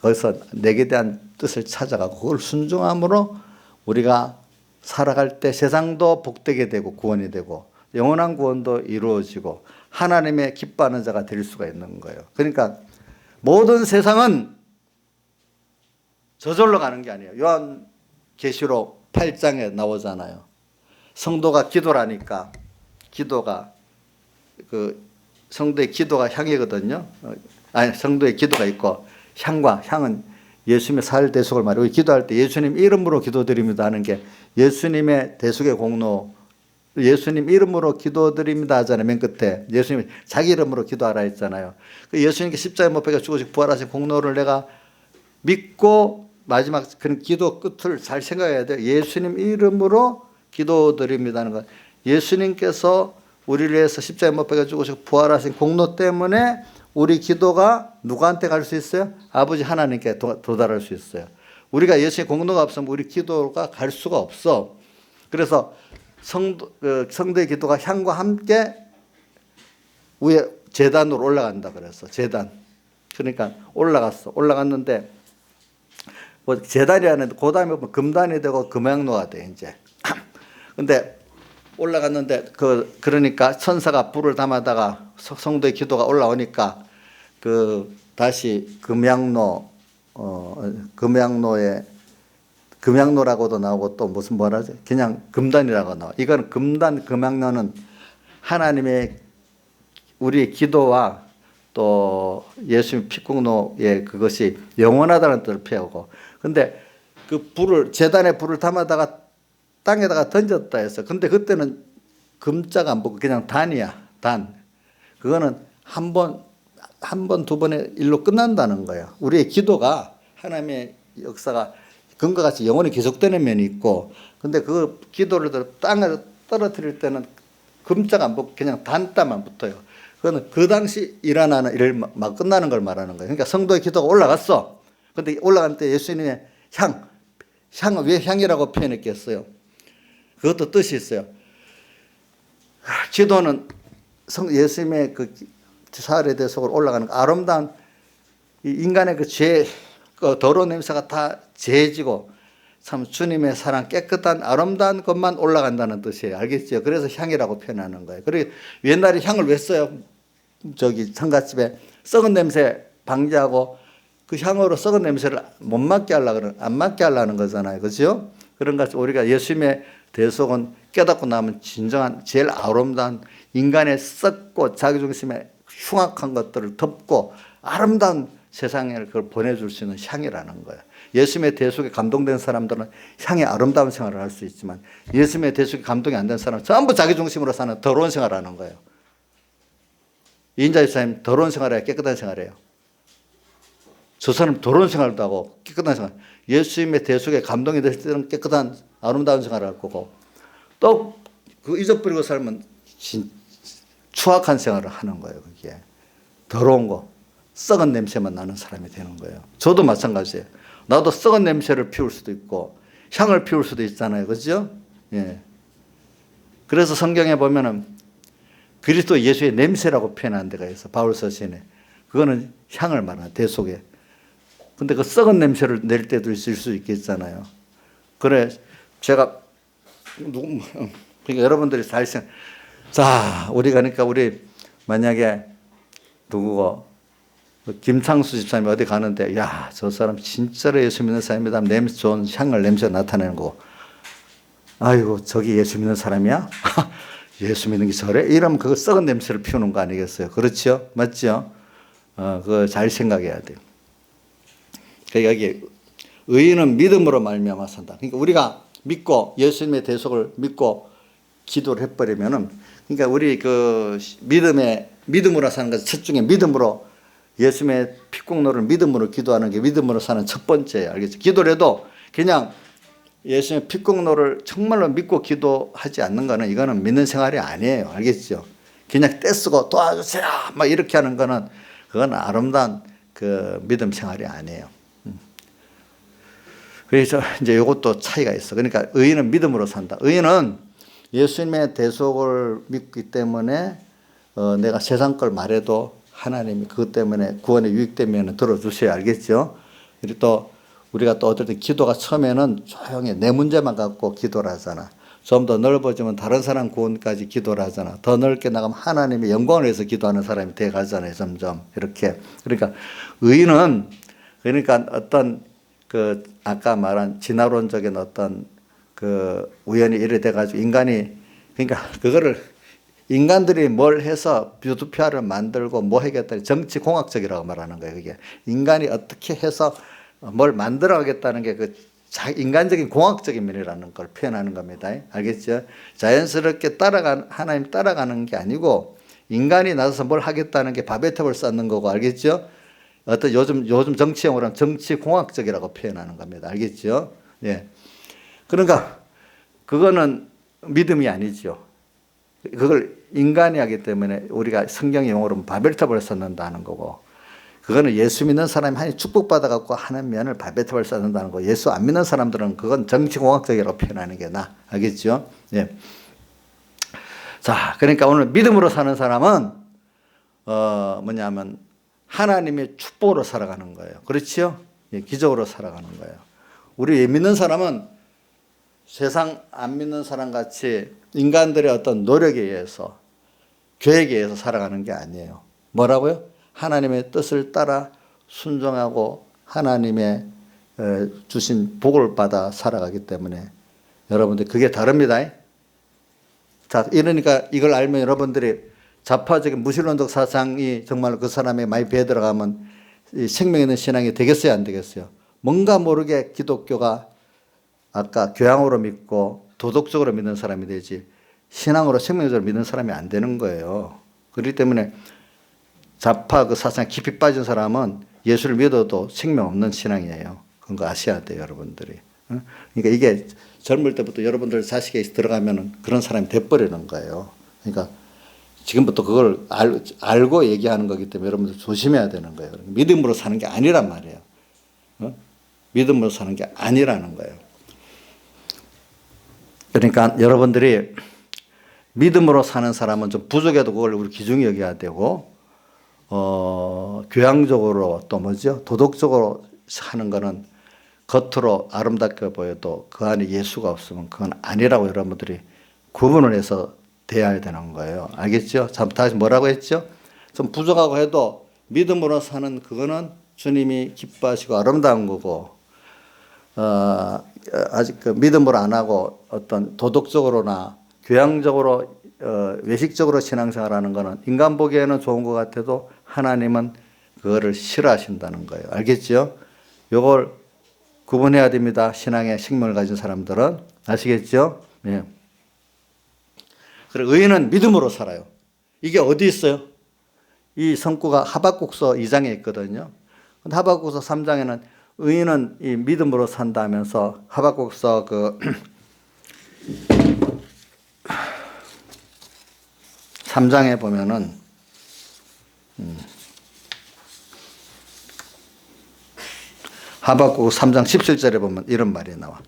거기서 내게 대한 뜻을 찾아가고 그걸 순종함으로 우리가 살아갈 때 세상도 복되게 되고 구원이 되고 영원한 구원도 이루어지고 하나님의 기뻐하는 자가 될 수가 있는 거예요. 그러니까 모든 세상은 저절로 가는 게 아니에요. 요한계시록 8장에 나오잖아요. 성도가 기도라니까 기도가 성도의 기도가 향이거든요. 아니 성도의 기도가 있고 향은 예수님의 살 대속을 말이고 기도할 때 예수님 이름으로 기도드립니다 하는 게 예수님의 대속의 공로 예수님 이름으로 기도드립니다 하잖아요. 맨 끝에 예수님이 자기 이름으로 기도하라 했잖아요. 예수님께 십자가에 못 박혀 죽으시고 부활하신 공로를 내가 믿고 마지막 그런 기도 끝을 잘 생각해야 돼요. 예수님 이름으로 기도드립니다 하는 것. 예수님께서 우리를 위해서 십자가에 못 박혀 죽으시고 부활하신 공로 때문에 우리 기도가 누구한테 갈 수 있어요? 아버지 하나님께 도달할 수 있어요. 우리가 예수의 공로가 없으면 우리 기도가 갈 수가 없어. 그래서 성도의 기도가 향과 함께 위에 제단으로 올라간다 그래서 제단. 그러니까 올라갔는데 뭐 제단이 아닌데 그 다음에 보면 금단이 되고 금양로가 돼 이제. 근데 올라갔는데 그러니까 천사가 불을 담아다가 성도의 기도가 올라오니까 다시 금양로라고도 나오고 또 무슨 뭐라지 그냥 금단이라고 나와. 이건 금양로는 하나님의 우리의 기도와 또 예수님 피공로의 그것이 영원하다는 뜻을 표하고 근데 그 불을 제단에 불을 담아다가 땅에다가 던졌다 해서 근데 그때는 금자가 안 붙고 그냥 단이야. 단. 그거는 한 번, 두 번의 일로 끝난다는 거예요. 우리의 기도가 하나님의 역사가 금과 같이 영원히 계속되는 면이 있고 근데 그 기도를 땅에 떨어뜨릴 때는 금자가 안 붙고 그냥 단자만 붙어요. 그거는 그 당시 일어나는 일을 막 끝나는 걸 말하는 거예요. 그러니까 성도의 기도가 올라갔어. 근데 올라갈 때 예수님의 향을 왜 향이라고 표현했겠어요? 그것도 뜻이 있어요. 기도는 예수님의 그 사흘에 대속으로 올라가는 아름다운 인간의 그 죄, 그 더러운 냄새가 다 제해지고 참 주님의 사랑 깨끗한 아름다운 것만 올라간다는 뜻이에요. 알겠죠? 그래서 향이라고 표현하는 거예요. 그리고 옛날에 향을 왜 써요? 저기 상갓집에 썩은 냄새 방지하고 그 향으로 썩은 냄새를 못 맡게 하려고 안 맡게 하려는 거잖아요. 그렇죠? 그런 것 같이 우리가 예수님의 대속은 깨닫고 나면 진정한 제일 아름다운 인간의 썩고 자기중심의 흉악한 것들을 덮고 아름다운 세상에 그걸 보내줄 수 있는 향이라는 거예요. 예수님의 대속에 감동된 사람들은 향의 아름다운 생활을 할 수 있지만 예수님의 대속에 감동이 안 된 사람은 전부 자기중심으로 사는 더러운 생활을 하는 거예요. 이인자 집사님 더러운 생활이에요? 깨끗한 생활이에요? 저 사람 더러운 생활도 하고 깨끗한 생활. 예수님의 대속에 감동이 될 때는 깨끗한 아름다운 생활을 할 거고 또 그 잊어버리고 살면 추악한 생활을 하는 거예요. 그게 더러운 거 썩은 냄새만 나는 사람이 되는 거예요. 저도 마찬가지예요. 나도 썩은 냄새를 피울 수도 있고 향을 피울 수도 있잖아요. 그렇죠? 예. 그래서 성경에 보면은 그리스도 예수의 냄새라고 표현한 데가 있어. 바울 서신에. 그거는 향을 말하는 대속에. 근데 그 썩은 냄새를 낼 때도 있을 수 있겠잖아요. 그래 제가 그러니까 여러분들이 잘 생각. 자, 그러니까 우리 만약에 누구고 김창수 집사님이 어디 가는데 야, 저 사람 진짜로 예수 믿는 사람이다. 냄새 좋은 냄새 나타내는 거. 아이고, 저기 예수 믿는 사람이야? 예수 믿는 게 저래? 이러면 그거 썩은 냄새를 피우는 거 아니겠어요? 그렇죠? 맞죠? 그거 잘 생각해야 돼요. 그러니까 여기 의인은 믿음으로 말미암아 산다. 그러니까 우리가 믿고 예수님의 대속을 믿고 기도를 해버리면은 그러니까 우리 그 믿음으로 사는 것은 첫 중에 믿음으로 예수님의 피공로를 믿음으로 기도하는 게 믿음으로 사는 첫 번째예요. 알겠죠? 기도를 해도 그냥 예수님의 피공로를 정말로 믿고 기도하지 않는 거는 이거는 믿는 생활이 아니에요. 알겠죠? 그냥 떼쓰고 도와주세요 막 이렇게 하는 거는 그건 아름다운 그 믿음 생활이 아니에요. 그래서 이제 이것도 차이가 있어. 그러니까 의인은 믿음으로 산다. 의인은 예수님의 대속을 믿기 때문에 내가 세상 걸 말해도 하나님이 그것 때문에 구원에 유익되면 들어주셔야 알겠죠? 그리고 또 우리가 또 어떨 때 기도가 처음에는 조용히 내 문제만 갖고 기도를 하잖아. 좀 더 넓어지면 다른 사람 구원까지 기도를 하잖아. 더 넓게 나가면 하나님의 영광을 위해서 기도하는 사람이 돼 가잖아요. 점점 이렇게. 그러니까 의인은 그러니까 어떤 그 아까 말한 진화론적인 어떤 그 우연히 이래 돼가지고 인간이 그러니까 그거를 인간들이 뭘 해서 뷰투피아를 만들고 뭐 하겠다 정치 공학적이라고 말하는 거예요. 그게 인간이 어떻게 해서 뭘 만들어 가겠다는 게 그 인간적인 공학적인 면이라는 걸 표현하는 겁니다. 알겠죠? 자연스럽게 하나님 따라가는 게 아니고 인간이 나서서 뭘 하겠다는 게 바벨탑을 쌓는 거고 알겠죠? 어떤 요즘 정치용어로 하면 정치 공학적이라고 표현하는 겁니다. 알겠죠? 예. 그러니까 그거는 믿음이 아니죠. 그걸 인간이 하기 때문에 우리가 성경 용어로 바벨탑을 쌓는다는 거고 그거는 예수 믿는 사람이 하나님 축복받아갖고 하는 면을 바벨탑을 쌓는다는 거. 예수 안 믿는 사람들은 그건 정치공학적이라고 표현하는 게 나. 알겠죠? 예. 자, 그러니까 오늘 믿음으로 사는 사람은 뭐냐면 하나님의 축복으로 살아가는 거예요. 그렇죠? 예, 기적으로 살아가는 거예요. 우리 믿는 사람은 세상 안 믿는 사람 같이 인간들의 어떤 노력에 의해서 계획에 의해서 살아가는 게 아니에요. 뭐라고요? 하나님의 뜻을 따라 순종하고 하나님의 주신 복을 받아 살아가기 때문에 여러분들 그게 다릅니다. 자, 이러니까 이걸 알면 여러분들이 좌파적인 무신론적 사상이 정말 그 사람에 많이 배어 들어가면 생명 있는 신앙이 되겠어요, 안 되겠어요? 뭔가 모르게 기독교가 아까 교양으로 믿고 도덕적으로 믿는 사람이 되지 신앙으로 생명적으로 믿는 사람이 안 되는 거예요. 그렇기 때문에 좌파 그 사상에 깊이 빠진 사람은 예수를 믿어도 생명 없는 신앙이에요. 그런 거 아셔야 돼요, 여러분들이. 그러니까 이게 젊을 때부터 여러분들 자식에 들어가면은 그런 사람이 돼버리는 거예요. 그러니까 지금부터 그걸 알고 얘기하는 거기 때문에 여러분들 조심해야 되는 거예요. 믿음으로 사는 게 아니란 말이에요. 믿음으로 사는 게 아니라는 거예요. 그러니까 여러분들이 믿음으로 사는 사람은 좀 부족해도 그걸 우리 기중히 여겨야 되고, 교양적으로 또 뭐죠? 도덕적으로 하는 거는 겉으로 아름답게 보여도 그 안에 예수가 없으면 그건 아니라고 여러분들이 구분을 해서 돼야 되는 거예요. 알겠죠? 참, 다시 뭐라고 했죠? 좀 부족하고 해도 믿음으로 사는 그거는 주님이 기뻐하시고 아름다운 거고, 아직 그 믿음으로 안 하고 어떤 도덕적으로나 교양적으로 외식적으로 신앙생활하는 거는 인간 보기에는 좋은 것 같아도 하나님은 그거를 싫어하신다는 거예요. 알겠죠? 요걸 구분해야 됩니다. 신앙의 식명을 가진 사람들은. 아시겠죠? 예. 그리고 의인은 믿음으로 살아요. 이게 어디 있어요? 이 성구가 하박국서 2장에 있거든요. 근데 하박국서 3장에는 의인은 이 믿음으로 산다 하면서 하박국서 그 3장에 보면은 하박국 3장 17절에 보면 이런 말이 나와.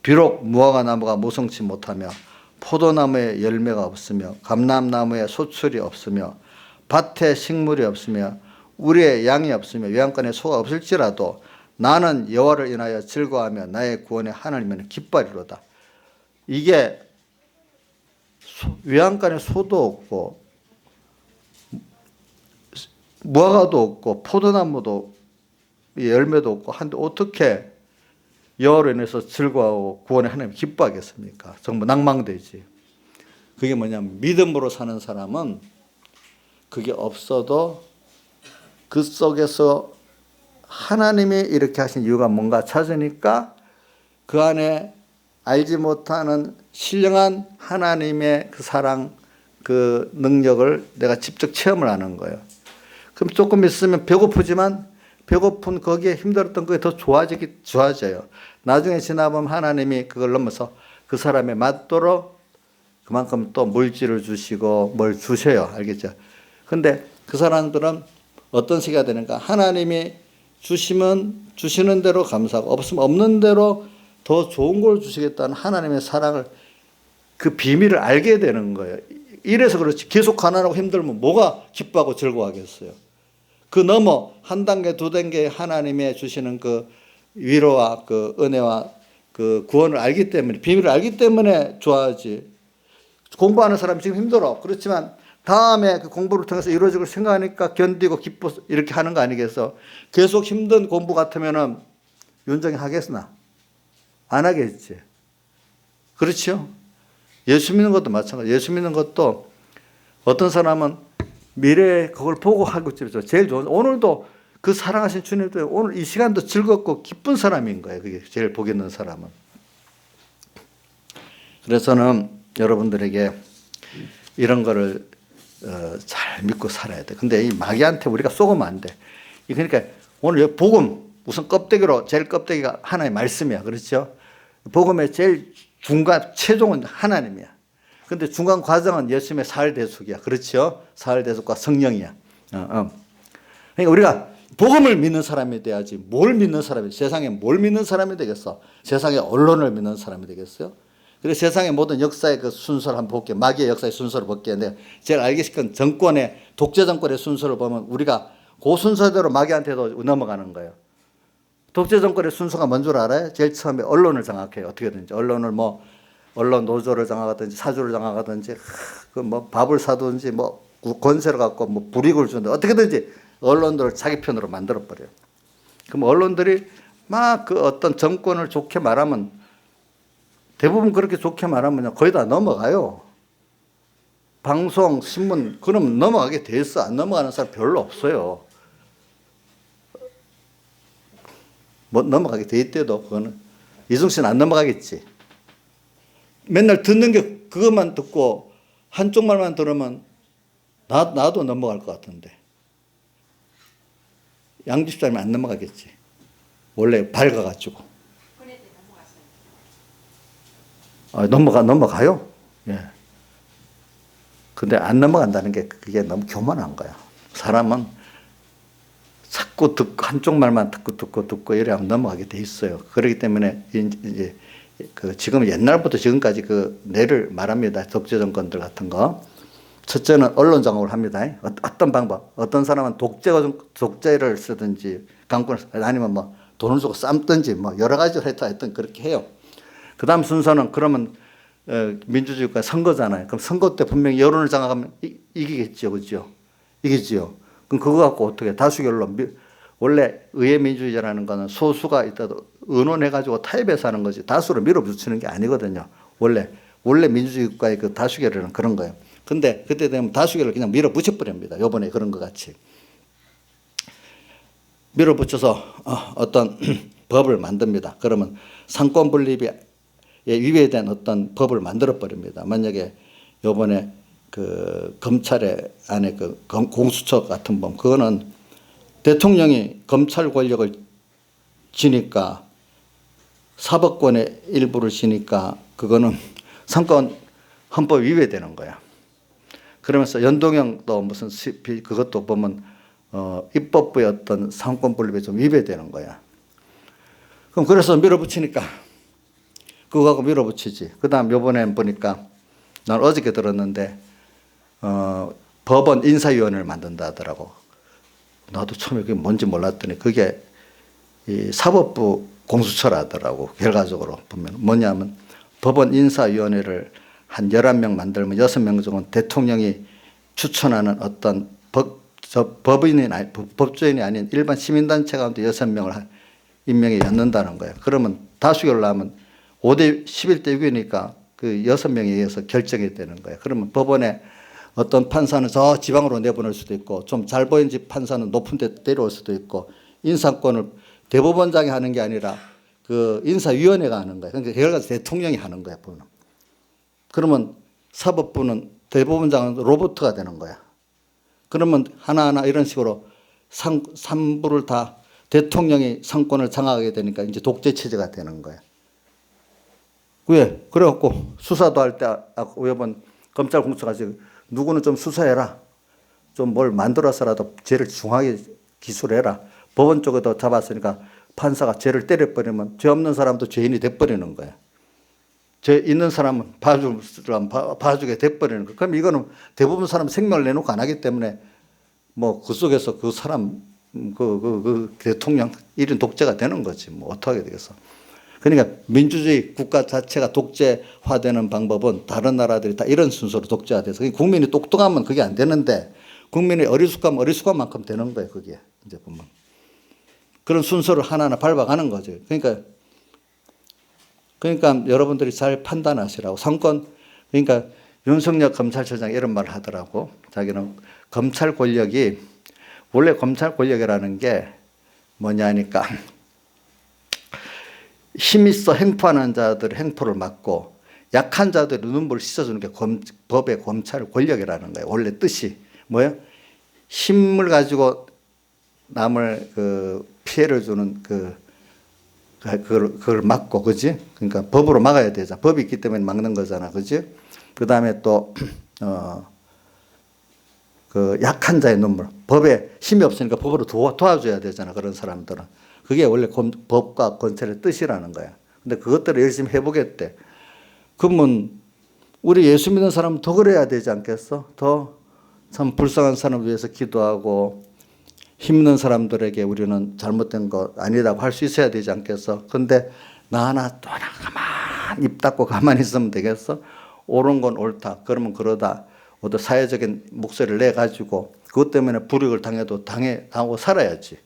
비록 무화과 나무가 모성치 못하며 포도나무에 열매가 없으며 감람나무에 소출이 없으며 밭에 식물이 없으며 우리의 양이 없으며 외양간에 소가 없을지라도 나는 여호와를 인하여 즐거워하며 나의 구원의 하나님은 기뻐하리로다. 이게 외양간에 소도 없고 무화과도 없고 포도나무도 열매도 없고 한데 어떻게 여호와로 인해서 즐거워하고 구원의 하나님 기뻐하겠습니까? 정말 낭망되지. 그게 뭐냐면 믿음으로 사는 사람은 그게 없어도 그 속에서 하나님이 이렇게 하신 이유가 뭔가 찾으니까 그 안에 알지 못하는 신령한 하나님의 그 사랑, 그 능력을 내가 직접 체험을 하는 거예요. 그럼 조금 있으면 배고프지만 배고픈 거기에 힘들었던 그게 더 좋아져요. 나중에 지나보면 하나님이 그걸 넘어서 그 사람에 맞도록 그만큼 또 물질을 주시고 뭘 주셔요. 알겠죠? 근데 그 사람들은 어떤 시기가 되는가? 하나님이 주시면 주시는 대로 감사하고 없으면 없는 대로 더 좋은 걸 주시겠다는 하나님의 사랑을 그 비밀을 알게 되는 거예요. 이래서 그렇지 계속 가난하고 힘들면 뭐가 기뻐하고 즐거워하겠어요. 그 넘어 한 단계 두 단계 하나님의 주시는 그 위로와 그 은혜와 그 구원을 알기 때문에 비밀을 알기 때문에 좋아하지. 공부하는 사람이 지금 힘들어. 그렇지만 다음에 그 공부를 통해서 이루어질 걸 생각하니까 견디고 기뻐 이렇게 하는 거 아니겠어? 계속 힘든 공부 같으면은 윤정이 하겠으나 안 하겠지. 그렇죠? 예수 믿는 것도 마찬가지. 예수 믿는 것도 어떤 사람은 미래에 그걸 보고 하고 있죠. 제일 좋은 오늘도 그 사랑하신 주님도 오늘 이 시간도 즐겁고 기쁜 사람인 거예요. 그게 제일 복 있는 사람은. 그래서는 여러분들에게 이런 거를 잘 믿고 살아야 돼. 근데 이 마귀한테 우리가 속으면 안 돼. 그러니까 오늘 복음 우선 껍데기로 제일 껍데기가 하나의 말씀이야. 그렇죠? 복음의 제일 중간 최종은 하나님이야. 근데 중간 과정은 예수님의 사흘 대속이야. 그렇죠? 사흘 대속과 성령이야. 그러니까 우리가 복음을 믿는 사람이 돼야지 뭘 믿는 사람이 세상에 뭘 믿는 사람이 되겠어? 세상에 언론을 믿는 사람이 되겠어요? 그래서 세상의 모든 역사의 그 순서를 한번 볼게요. 마귀의 역사의 순서를 볼게요. 근데 제일 알기 쉽은 정권의 독재 정권의 순서를 보면 우리가 그 순서대로 마귀한테도 넘어가는 거예요. 독재 정권의 순서가 뭔 줄 알아요? 제일 처음에 언론을 장악해요. 어떻게든지 언론을 뭐 언론 노조를 장악하든지 사주를 장악하든지 그 뭐 밥을 사든지 뭐 권세를 갖고 뭐 불이익을 주는데 어떻게든지 언론들을 자기 편으로 만들어 버려요. 그럼 언론들이 막 그 어떤 정권을 좋게 말하면 대부분 그렇게 좋게 말하면 거의 다 넘어가요. 방송, 신문 그럼 넘어가게 돼 있어. 안 넘어가는 사람 별로 없어요. 뭐 넘어가게 돼 있대도 그거는 이승수는 안 넘어가겠지. 맨날 듣는 게 그것만 듣고 한쪽 말만 들으면 나도 넘어갈 것 같은데. 양집사님이 안 넘어가겠지. 원래 밝아가지고. 넘어가요? 예. 근데 안 넘어간다는 게 그게 너무 교만한 거야. 사람은 자꾸 듣고, 한쪽 말만 듣고, 이래 하면 넘어가게 돼 있어요. 그렇기 때문에 이제 지금 옛날부터 지금까지 뇌를 말합니다. 독재정권들 같은 거. 첫째는 언론 장악을 합니다. 어떤 방법, 어떤 사람은 독재를 쓰든지, 강권을 아니면 뭐 돈을 주고 쌈든지 뭐 여러 가지로 하여튼 그렇게 해요. 그 다음 순서는 그러면 민주주의 국가 선거잖아요. 그럼 선거 때 분명히 여론을 장악하면 이기겠죠. 그죠? 이기지요. 그럼 그거 갖고 어떻게 다수결로 원래 의회 민주주의라는 거는 소수가 있다도 의논해가지고 타협해서 하는 거지 다수로 밀어붙이는 게 아니거든요. 원래 민주주의 국가의 그 다수결은 그런 거예요. 근데 그때 되면 다수결을 그냥 밀어붙여버립니다. 요번에 그런 것 같이. 밀어붙여서 어떤 법을 만듭니다. 그러면 상권 분립에 위배된 어떤 법을 만들어 버립니다. 만약에 요번에 그 검찰의 안에 그 공수처 같은 법, 그거는 대통령이 검찰 권력을 지니까 사법권의 일부를 지니까 그거는 상권 헌법 위배되는 거야. 그러면서 연동형도 무슨 그것도 보면 입법부의 어떤 상권 분립에 좀 위배되는 거야. 그럼 그래서 밀어붙이니까 그거 갖고 밀어붙이지. 그 다음 요번에 보니까 난 어저께 들었는데 법원 인사위원회를 만든다 하더라고. 나도 처음에 그게 뭔지 몰랐더니 그게 이 사법부 공수처라 하더라고. 결과적으로 보면 뭐냐면 법원 인사위원회를 한 11명 만들면 6명 중은 대통령이 추천하는 어떤 법조인이 아닌 일반 시민단체 가운데 6명을 임명해 였는다는 거예요. 그러면 다수결로 하면 5대 11대 6이니까 그 6명에 의해서 결정이 되는 거예요. 그러면 법원에 어떤 판사는 저 지방으로 내보낼 수도 있고 좀 잘 보이는 집 판사는 높은 데 데려올 수도 있고 인사권을 대법원장이 하는 게 아니라 그 인사위원회가 하는 거예요. 그러니까 결과적으로 대통령이 하는 거예요. 보면. 그러면 사법부는 대법원장은 로봇가 되는 거야. 그러면 하나하나 이런 식으로 3부를 다 대통령이 상권을 장악하게 되니까 이제 독재 체제가 되는 거야. 왜? 그래갖고 수사도 할 때 이번 검찰 공수처가 지금 누구는 좀 수사해라. 좀 뭘 만들어서라도 죄를 중하게 기술해라. 법원 쪽에도 잡았으니까 판사가 죄를 때려버리면 죄 없는 사람도 죄인이 돼버리는 거야. 죄 있는 사람은 봐주게 돼버리는 거야. 그럼 이거는 대부분 사람 생명을 내놓고 안 하기 때문에 뭐 그 속에서 그 사람 그 대통령 1인 독재가 되는 거지. 뭐 어떡하게 되겠어. 그러니까 민주주의 국가 자체가 독재화되는 방법은 다른 나라들이 다 이런 순서로 독재화돼서 국민이 똑똑하면 그게 안 되는데 국민이 어리숙하면 어리숙한 만큼 되는 거예요. 그게 이제 보면 그런 순서를 하나하나 밟아가는 거죠. 그러니까 여러분들이 잘 판단하시라고 상권 그러니까 윤석열 검찰총장이 이런 말을 하더라고. 자기는 검찰 권력이 원래 검찰 권력이라는 게 뭐냐니까 힘있어 행포하는 자들의 행포를 막고 약한 자들의 눈물을 씻어주는 게 법의 검찰 권력이라는 거예요. 원래 뜻이 뭐예요? 힘을 가지고 남을 피해를 주는 그걸 막고, 그지? 그러니까 법으로 막아야 되잖아. 법이 있기 때문에 막는 거잖아. 그지? 그 다음에 또, 약한 자의 눈물. 법에 힘이 없으니까 법으로 도와줘야 되잖아. 그런 사람들은. 그게 원래 법과 권찰의 뜻이라는 거야. 근데 그것들을 열심히 해보겠대. 그러면 우리 예수 믿는 사람은 더 그래야 되지 않겠어? 더 참 불쌍한 사람을 위해서 기도하고 힘든 사람들에게 우리는 잘못된 거 아니라고 할 수 있어야 되지 않겠어? 근데 나 하나 또 하나 가만히 입 닫고 가만히 있으면 되겠어? 옳은 건 옳다. 그러면 그러다 어떤 사회적인 목소리를 내가지고 그것 때문에 불이익을 당하고 살아야지.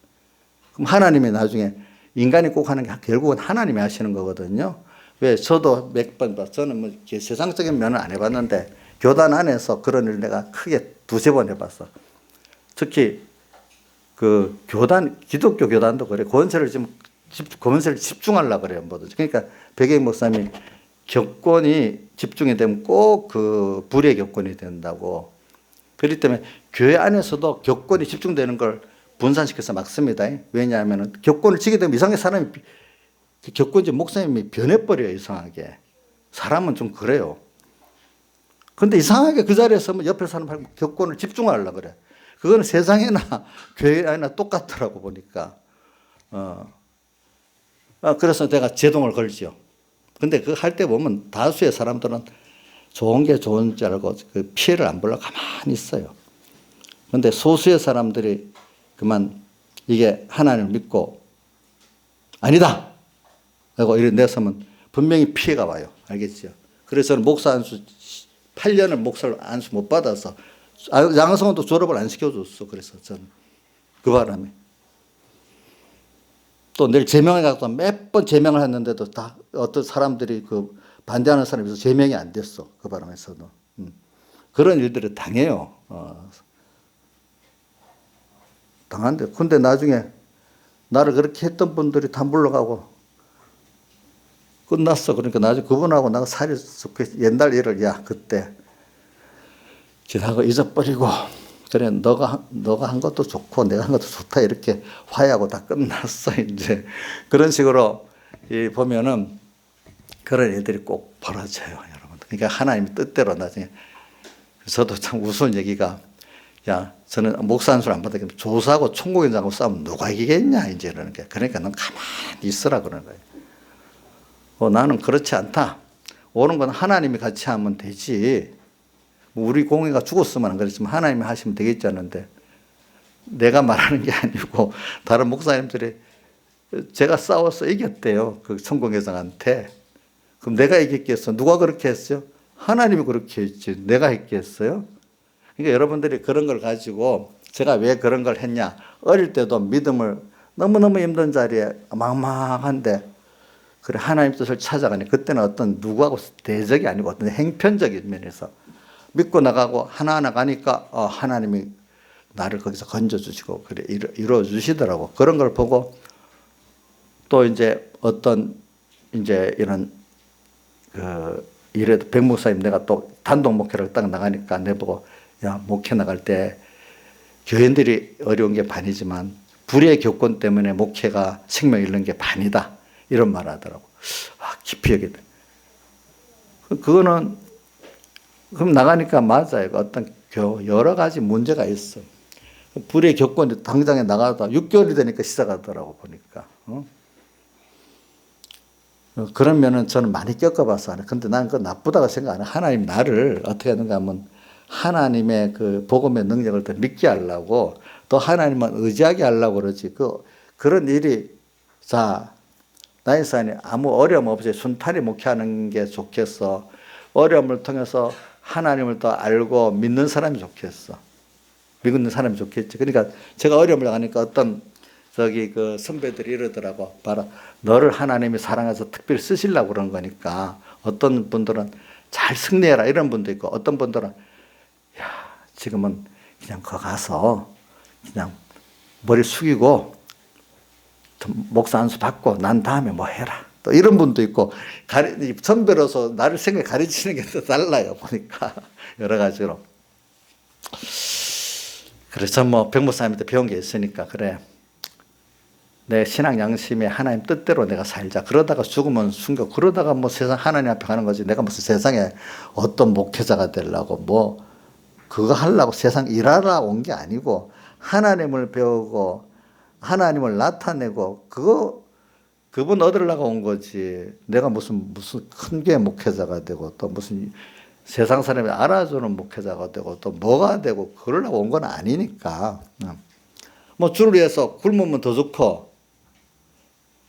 그럼 하나님이 나중에 인간이 꼭 하는 게 결국은 하나님이 하시는 거거든요. 왜? 저도 몇 번 봤어요. 저는 뭐 세상적인 면은 안 해봤는데 교단 안에서 그런 일을 내가 크게 두세 번 해봤어. 특히 그 교단, 기독교 교단도 그래. 권세를 지금 검은색을 집중하려고 그래요. 모두. 그러니까 백예인 목사님이 격권이 집중이 되면 꼭 그 불의 격권이 된다고. 그렇기 때문에 교회 안에서도 격권이 집중되는 걸 분산시켜서 막습니다. 왜냐하면 격권을 지게 되면 이상하게 사람이 격권지 목사님이 변해버려요. 이상하게. 사람은 좀 그래요. 근데 이상하게 그 자리에 서면 옆에 사람 격권을 집중하려고 그래. 그거는 세상에나 교회 안에나 똑같더라고 보니까. 그래서 내가 제동을 걸죠. 근데 그거 할 때 보면 다수의 사람들은 좋은 게 좋은 줄 알고 그 피해를 안 보려고 가만히 있어요. 근데 소수의 사람들이 그만 이게 하나님을 믿고 아니다! 하고 이런 내서면 분명히 피해가 와요. 알겠죠? 그래서 저는 목사 안수 8년을 목사를 안수 못 받아서 양성원도 졸업을 안 시켜줬어. 그래서 저는 그 바람에 또 내일 제명해 갖고 몇 번 제명을 했는데도 다 어떤 사람들이 그 반대하는 사람이 있어서 제명이 안 됐어. 그 바람에서도 그런 일들을 당해요. 당한데 근데 나중에 나를 그렇게 했던 분들이 다 물러가고 끝났어. 그러니까 나중에 그분하고 나가 살이 옛날 일을 야 그때 지나고 잊어버리고 그래 너가 한 것도 좋고 내가 한 것도 좋다 이렇게 화해하고 다 끝났어. 이제 그런 식으로 보면은 그런 일들이 꼭 벌어져요, 여러분. 그러니까 하나님의 뜻대로 나중에 저도 참 우스운 얘기가 야 저는 목사 한 수를 안 받았기 때문에 조사하고 총국인장하고 싸우면 누가 이기겠냐 이제 이러는 게 그러니까 넌 가만히 있으라 그러는 거예요. 나는 그렇지 않다. 옳은 건 하나님이 같이 하면 되지. 우리 공회가 죽었으면 안 그랬지만 하나님이 하시면 되겠지 않는데 내가 말하는 게 아니고 다른 목사님들이 제가 싸워서 이겼대요. 그 총공회장한테. 그럼 내가 이겼겠어? 누가 그렇게 했어요? 하나님이 그렇게 했지. 내가 했겠어요? 그러니까 여러분들이 그런 걸 가지고 제가 왜 그런 걸 했냐. 어릴 때도 믿음을 너무너무 힘든 자리에 막막한데 그래 하나님 뜻을 찾아가니 그때는 어떤 누구하고 대적이 아니고 어떤 행편적인 면에서 믿고 나가고 하나하나 가니까 하나님이 나를 거기서 건져주시고 그래 이루어 주시더라고. 그런 걸 보고 또 이제 어떤 이제 이런 이래도 백 목사님 내가 또 단독 목회를 딱 나가니까 내보고 야 목회 나갈 때 교인들이 어려운 게 반이지만 불의 교권 때문에 목회가 생명 잃는 게 반이다 이런 말 하더라고. 깊이 여기다. 그거는 그럼 나가니까 맞아요. 어떤 여러 가지 문제가 있어. 불의 교권이 당장에 나가다 6개월이 되니까 시작하더라고 보니까. 그러면은 저는 많이 겪어봐서 안 해. 근데 나는 그거 나쁘다고 생각 안 해. 하나님 나를 어떻게 하는가 하면 하나님의 그 복음의 능력을 더 믿게 하려고 또 하나님만 의지하게 하려고 그러지. 그런 일이 자, 나이산이 아무 어려움 없이 순탄히 목회하는 게 좋겠어. 어려움을 통해서 하나님을 더 알고 믿는 사람이 좋겠어. 믿는 사람이 좋겠지. 그러니까 제가 어려움을 당하니까 어떤 그 선배들이 이러더라고. 봐라. 너를 하나님이 사랑해서 특별히 쓰시려고 그런 거니까 어떤 분들은 잘 승리해라 이런 분도 있고 어떤 분들은 야, 지금은 그냥 거 가서 그냥 머리 숙이고 목사 안수 받고 난 다음에 뭐 해라. 또 이런 분도 있고 선배로서 나를 생각해 가르치는 게 또 달라요. 보니까 여러 가지로. 그래서 뭐 백목사님한테 배운 게 있으니까 그래. 내 신앙 양심에 하나님 뜻대로 내가 살자. 그러다가 죽으면 숨겨. 그러다가 뭐 세상 하나님 앞에 가는 거지. 내가 무슨 세상에 어떤 목회자가 되려고 뭐 그거 하려고 세상 일하러 온 게 아니고 하나님을 배우고 하나님을 나타내고 그분 얻으려고 온 거지. 내가 무슨 큰 게 목회자가 되고 또 무슨 세상 사람이 알아주는 목회자가 되고 또 뭐가 되고 그러려고 온 건 아니니까. 뭐 주를 위해서 굶으면 더 좋고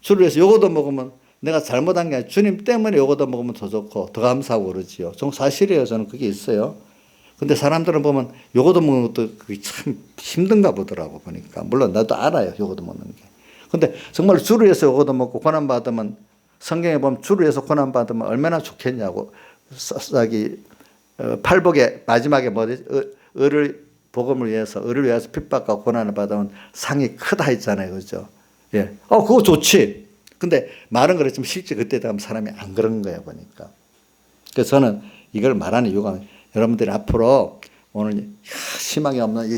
주를 위해서 요거도 먹으면 내가 잘못한 게 아니라 주님 때문에 요거도 먹으면 더 좋고 더 감사하고 그러지요. 정 사실이에요. 저는 그게 있어요. 근데 사람들은 보면 요거도 먹는 것도 그게 참 힘든가 보더라고 보니까. 물론 나도 알아요. 요거도 먹는 게. 근데 정말 주를 위해서 요거도 먹고 고난받으면 성경에 보면 주를 위해서 고난받으면 얼마나 좋겠냐고. 팔복의 마지막에 뭐지? 복음을 위해서 의를 위해서 핍박과 고난을 받으면 상이 크다 했잖아요. 그죠? 예. 그거 좋지. 근데 말은 그렇지만 실제 그때 되면 사람이 안 그런 거예요, 보니까. 그래서 저는 이걸 말하는 이유가 여러분들이 앞으로 오늘 희망이 없는 이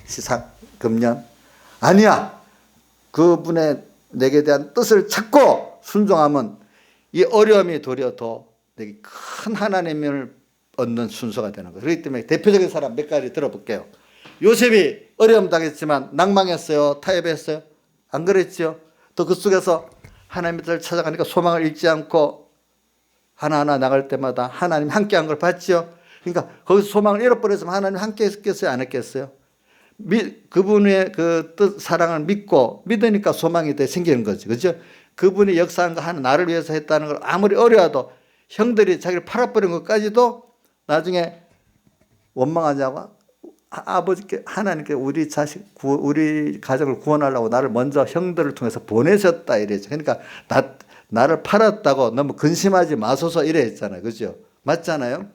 시상 금년 아니야. 그분의 내게 대한 뜻을 찾고 순종하면 이 어려움이 도리어 더 내게 큰 하나님을 얻는 순서가 되는 거예요. 그렇기 때문에 대표적인 사람 몇 가지 들어볼게요. 요셉이 어려움 당했지만 낭망했어요. 타협했어요. 안 그랬죠? 또 그 속에서 하나님의 뜻을 찾아가니까 소망을 잃지 않고 하나하나 나갈 때마다 하나님 함께한 걸 봤죠. 그러니까 거기서 소망을 잃어버렸으면 하나님 함께 했겠어요? 안 했겠어요? 그분의 그 뜻, 사랑을 믿고 믿으니까 소망이 생기는 거지. 그죠? 그분이 역사한 거 하나 나를 위해서 했다는 걸 아무리 어려워도 형들이 자기를 팔아버린 것까지도 나중에 원망하자고 아버지께 하나님께 우리 자식 우리 가족을 구원하려고 나를 먼저 형들을 통해서 보내셨다 이랬죠. 그러니까 나를 팔았다고 너무 근심하지 마소서 이래 했잖아요. 그죠? 맞잖아요.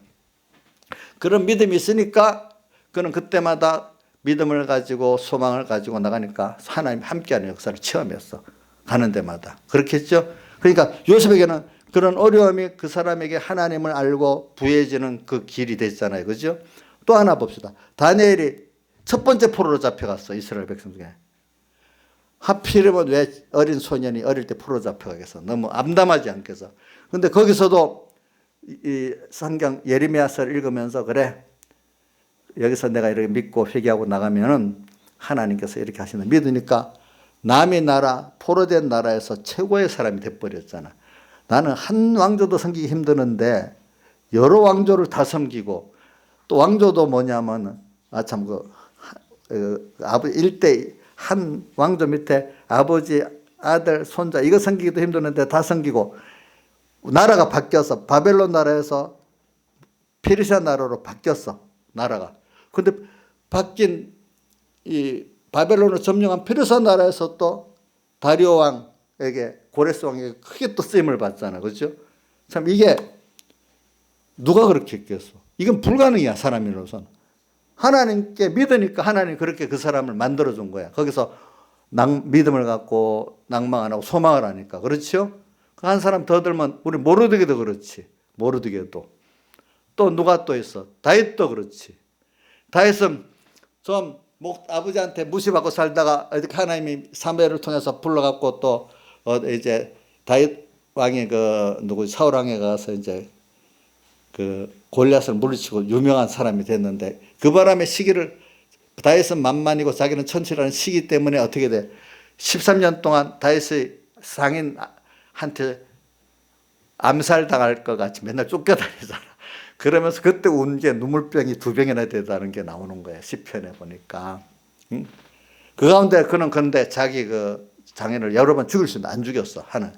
그런 믿음이 있으니까 그는 그때마다 믿음을 가지고 소망을 가지고 나가니까 하나님 함께하는 역사를 체험했어. 가는 데마다. 그렇겠죠? 그러니까 요셉에게는 그런 어려움이 그 사람에게 하나님을 알고 부해지는 그 길이 됐잖아요. 그죠? 또 하나 봅시다. 다니엘이 첫 번째 포로로 잡혀갔어. 이스라엘 백성 중에. 하필이면 왜 어린 소년이 어릴 때 포로 잡혀가겠어. 너무 암담하지 않겠어. 근데 거기서도 이 성경 예레미야서를 읽으면서 그래. 여기서 내가 이렇게 믿고 회개하고 나가면은 하나님께서 이렇게 하신다. 믿으니까 남의 나라, 포로된 나라에서 최고의 사람이 돼버렸잖아. 나는 한 왕조도 섬기기 힘드는데 여러 왕조를 다 섬기고 또 왕조도 뭐냐면 참 아버지 일대 한 왕조 밑에 아버지 아들 손자 이거 섬기기도 힘드는데 다 섬기고 나라가 바뀌어서 바벨론 나라에서 페르시아 나라로 바뀌었어. 나라가. 근데 바뀐 이 바벨론을 점령한 페르시아 나라에서 또 다리오 왕에게 고레스 왕에게 크게 또 쓰임을 받잖아. 그렇죠? 참 이게 누가 그렇게 했겠어? 이건 불가능이야, 사람으로서는. 하나님께 믿으니까 하나님이 그렇게 그 사람을 만들어준 거야. 거기서 믿음을 갖고 낭망 안 하고 소망을 하니까. 그렇죠? 한 사람 더 들면 우리 모르드게도 그렇지. 모르드게도. 또 누가 또 있어? 다윗도 그렇지. 다윗은 좀 아버지한테 무시받고 살다가 하나님이 사무엘을 통해서 불러갖고 또 이제 다윗 왕이 사울 왕에 가서 이제 그 골리앗을 물리치고 유명한 사람이 됐는데 그 바람에 시기를 다윗은 만만이고 자기는 천치라는 시기 때문에 어떻게 돼? 13년 동안 다윗의 상인한테 암살당할 것 같이 맨날 쫓겨다니잖아. 그러면서 그때 운 게 눈물병이 2병이나 되다는 게 나오는 거예요. 시편에 보니까. 응? 그 가운데 그는 근데 자기 그 장인을 여러 번 죽일 수 있는데 안 죽였어. 하는.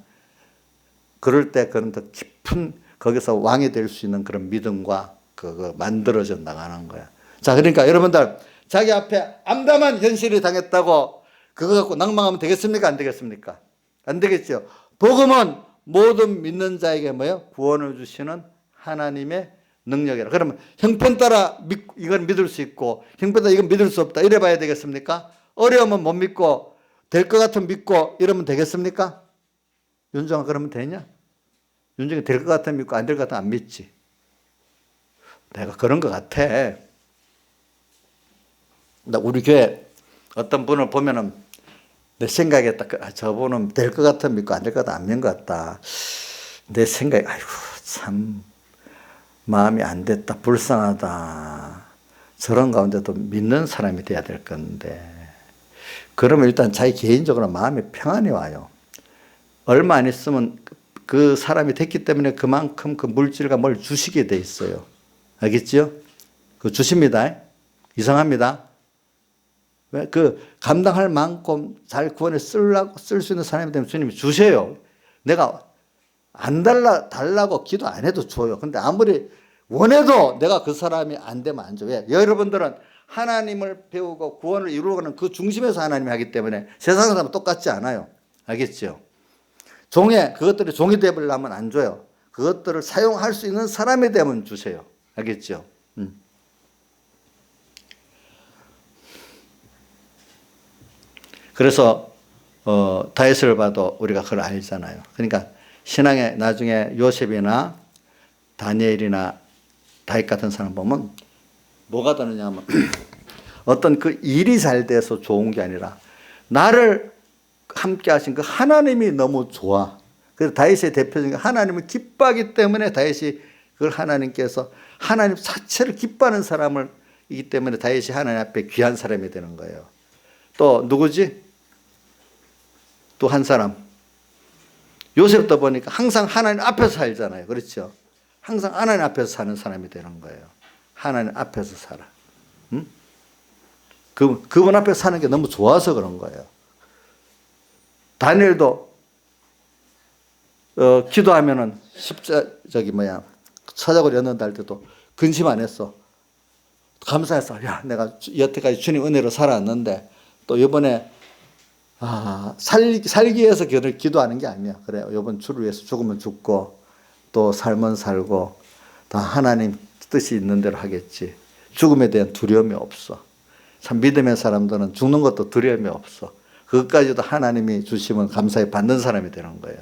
그럴 때 그는 더 깊은 거기서 왕이 될 수 있는 그런 믿음과 그거 만들어져 나가는 거야. 자, 그러니까 여러분들 자기 앞에 암담한 현실이 당했다고 그거 갖고 낭망하면 되겠습니까? 안 되겠습니까? 안 되겠죠. 복음은 모든 믿는 자에게 뭐예요? 구원을 주시는 하나님의 능력이라. 그러면 형편 따라 이건 믿을 수 있고 형편 따라 이건 믿을 수 없다. 이래 봐야 되겠습니까? 어려우면 못 믿고 될 것 같으면 믿고 이러면 되겠습니까? 윤정아 그러면 되냐? 윤정이 될 것 같으면 믿고 안 될 것 같으면 안 믿지. 내가 그런 것 같아. 우리 교회 어떤 분을 보면은 내 생각에 딱 저분은 될 것 같으면 믿고 안 될 것 같으면 안 믿는 것 같다. 내 생각에 아이고 참 마음이 안 됐다. 불쌍하다. 저런 가운데도 믿는 사람이 돼야 될 건데 그러면 일단 자기 개인적으로 마음에 평안이 와요. 얼마 안 있으면 그 사람이 됐기 때문에 그만큼 그 물질과 뭘 주시게 돼 있어요. 알겠죠? 그 주십니다. 이상합니다. 왜? 그 감당할 만큼 잘 구원에 쓸 수 있는 사람이 되면 주님이 주세요. 내가 안 달라고 기도 안 해도 줘요. 근데 아무리 원해도 내가 그 사람이 안 되면 안 줘요. 왜? 여러분들은 하나님을 배우고 구원을 이루어가는 그 중심에서 하나님이 하기 때문에 세상 사람은 똑같지 않아요. 알겠죠? 그것들이 종이 되버리려면 안 줘요. 그것들을 사용할 수 있는 사람이 되면 주세요. 알겠죠? 그래서 다윗을 봐도 우리가 그걸 알잖아요. 그러니까 신앙에 나중에 요셉이나 다니엘이나 다윗 같은 사람 보면 뭐가 다르냐 하면 어떤 그 일이 잘 돼서 좋은 게 아니라 나를 함께 하신 그 하나님이 너무 좋아. 그래서 다윗의 대표적인 하나님을 기뻐하기 때문에 다윗이 그걸 하나님께서 하나님 자체를 기뻐하는 사람을 이기 때문에 다윗이 하나님 앞에 귀한 사람이 되는 거예요. 또 누구지? 또 한 사람. 요셉도 보니까 항상 하나님 앞에서 살잖아요. 그렇죠? 항상 하나님 앞에서 사는 사람이 되는 거예요. 하나님 앞에서 살아. 응? 그분 앞에서 사는 게 너무 좋아서 그런 거예요. 다니엘도 기도하면은 서적을 였는다 할 때도 근심 안 했어. 감사해서 야 내가 여태까지 주님 은혜로 살아왔는데 또 이번에 살기 위해서 기도하는 게 아니야. 그래 이번 주를 위해서 죽으면 죽고 또 살면 살고 다 하나님 뜻이 있는 대로 하겠지. 죽음에 대한 두려움이 없어. 참 믿음의 사람들은 죽는 것도 두려움이 없어. 그것까지도 하나님이 주시면 감사히 받는 사람이 되는 거예요.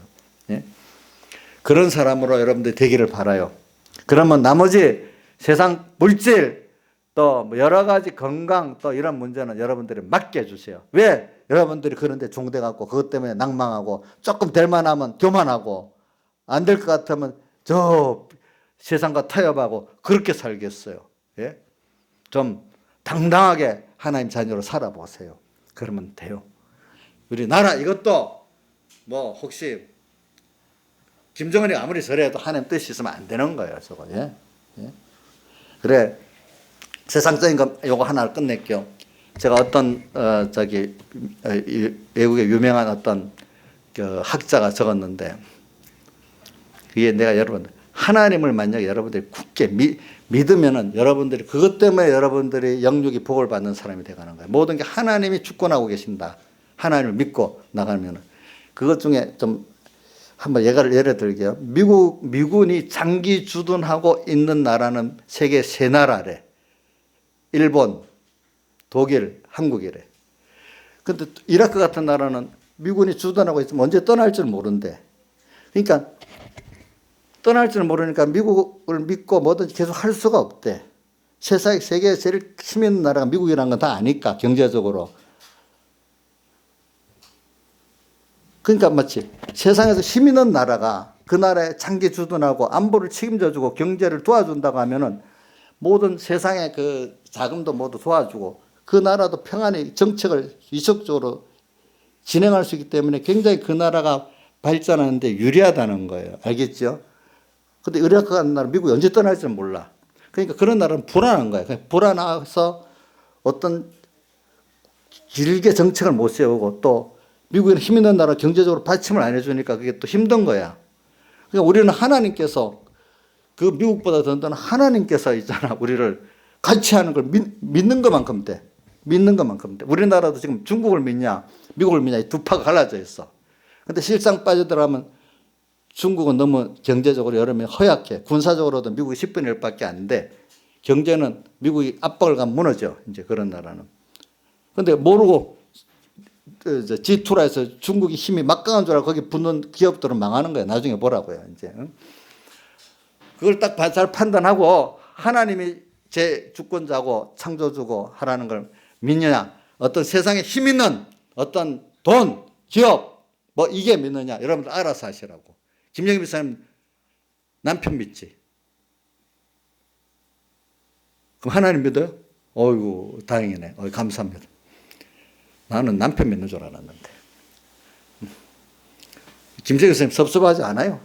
예? 그런 사람으로 여러분들이 되기를 바라요. 그러면 나머지 세상 물질 또 여러 가지 건강 또 이런 문제는 여러분들이 맡겨주세요. 왜? 여러분들이 그런데 종돼갖고 그것 때문에 낭망하고 조금 될 만하면 교만하고 안 될 것 같으면 저 세상과 타협하고 그렇게 살겠어요. 예? 좀 당당하게 하나님 자녀로 살아보세요. 그러면 돼요. 우리나라 이것도 뭐 혹시 김정은이 아무리 저래도 하나님 뜻이 있으면 안 되는 거예요. 저거. 예? 예? 그래 세상적인 거 요거 하나를 끝낼게요. 제가 어떤 외국의 유명한 어떤 그 학자가 적었는데 그게 내가 여러분 하나님을 만약에 여러분들이 굳게 믿으면은 여러분들이 그것 때문에 여러분들이 영육이 복을 받는 사람이 되가는 거예요. 모든 게 하나님이 주권하고 계신다. 하나님을 믿고 나가면은 그것 중에 좀 한번 예를 들게요. 미군이 장기 주둔하고 있는 나라는 세계 3나라래. 일본, 독일, 한국이래. 근데 이라크 같은 나라는 미군이 주둔하고 있으면 언제 떠날 줄 모른대. 그러니까 떠날 줄 모르니까 미국을 믿고 뭐든지 계속 할 수가 없대. 세계에 제일 힘 있는 나라가 미국이라는 건 다 아니까 경제적으로. 그러니까 마치 세상에서 힘 있는 나라가 그 나라에 장기 주둔하고 안보를 책임져주고 경제를 도와준다고 하면은 모든 세상의 그 자금도 모두 도와주고 그 나라도 평안히 정책을 이속적으로 진행할 수 있기 때문에 굉장히 그 나라가 발전하는데 유리하다는 거예요. 알겠죠? 근데 이라크 같은 나라 미국이 언제 떠날지는 몰라. 그러니까 그런 나라는 불안한 거예요. 불안해서 어떤 길게 정책을 못 세우고 또 미국에는 힘 있는 나라 경제적으로 받침을 안 해주니까 그게 또 힘든 거야. 그러니까 우리는 하나님께서 그 미국보다 든든한 하나님께서 있잖아. 우리를 같이 하는 걸 믿는 것만큼 돼. 믿는 것만큼 돼. 우리나라도 지금 중국을 믿냐 미국을 믿냐 이 두 파가 갈라져 있어. 근데 실상 빠져들어가면 중국은 너무 경제적으로 여러 명 허약해. 군사적으로도 미국이 10분의 1밖에 안 돼. 경제는 미국이 압박을 가면 무너져. 이제 그런 나라는. 근데 모르고 G2라 해서 중국이 힘이 막강한 줄 알고 거기 붙는 기업들은 망하는 거야. 나중에 보라고요. 이제. 그걸 딱 잘 판단하고 하나님이 제 주권자고 창조주고 하라는 걸 믿느냐. 어떤 세상에 힘 있는 어떤 돈, 기업 뭐 이게 믿느냐. 여러분들 알아서 하시라고. 김영희 목사님 남편 믿지? 그럼 하나님 믿어요? 어이구 다행이네. 감사합니다. 나는 남편 믿는 줄 알았는데. 김정희 선생님 섭섭하지 않아요?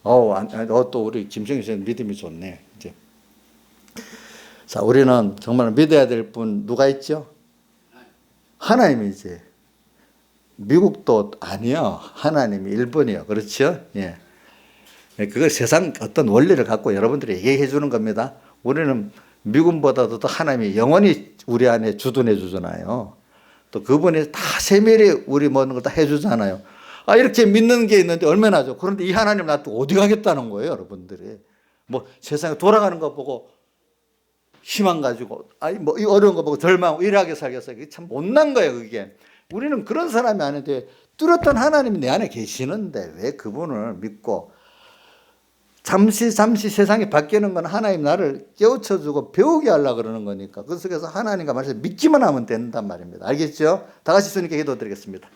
또 우리 김정희 선생님 믿음이 좋네. 이제. 자, 우리는 정말 믿어야 될 분 누가 있죠? 하나님이지. 미국도 아니요. 하나님이 일본이요. 그렇죠? 예. 그걸 세상 어떤 원리를 갖고 여러분들이 얘기해 주는 겁니다. 우리는 미국보다도 더 하나님이 영원히 우리 안에 주둔해 주잖아요. 또 그분이 다 세밀히 우리 모든 걸 다 해주잖아요. 이렇게 믿는 게 있는데 얼마나 좋아. 그런데 이 하나님 놔두고 어디 가겠다는 거예요, 여러분들이. 뭐 세상에 돌아가는 거 보고 희망 가지고, 뭐 이 어려운 거 보고 절망하고 일하게 살겠어요. 그게 참 못난 거예요, 그게. 우리는 그런 사람이 아닌데 뚜렷한 하나님이 내 안에 계시는데 왜 그분을 믿고 잠시 세상이 바뀌는 건 하나님 나를 깨우쳐주고 배우게 하려고 그러는 거니까 그 속에서 하나님과 말씀 믿기만 하면 된단 말입니다. 알겠죠? 다 같이 주님께 기도드리겠습니다.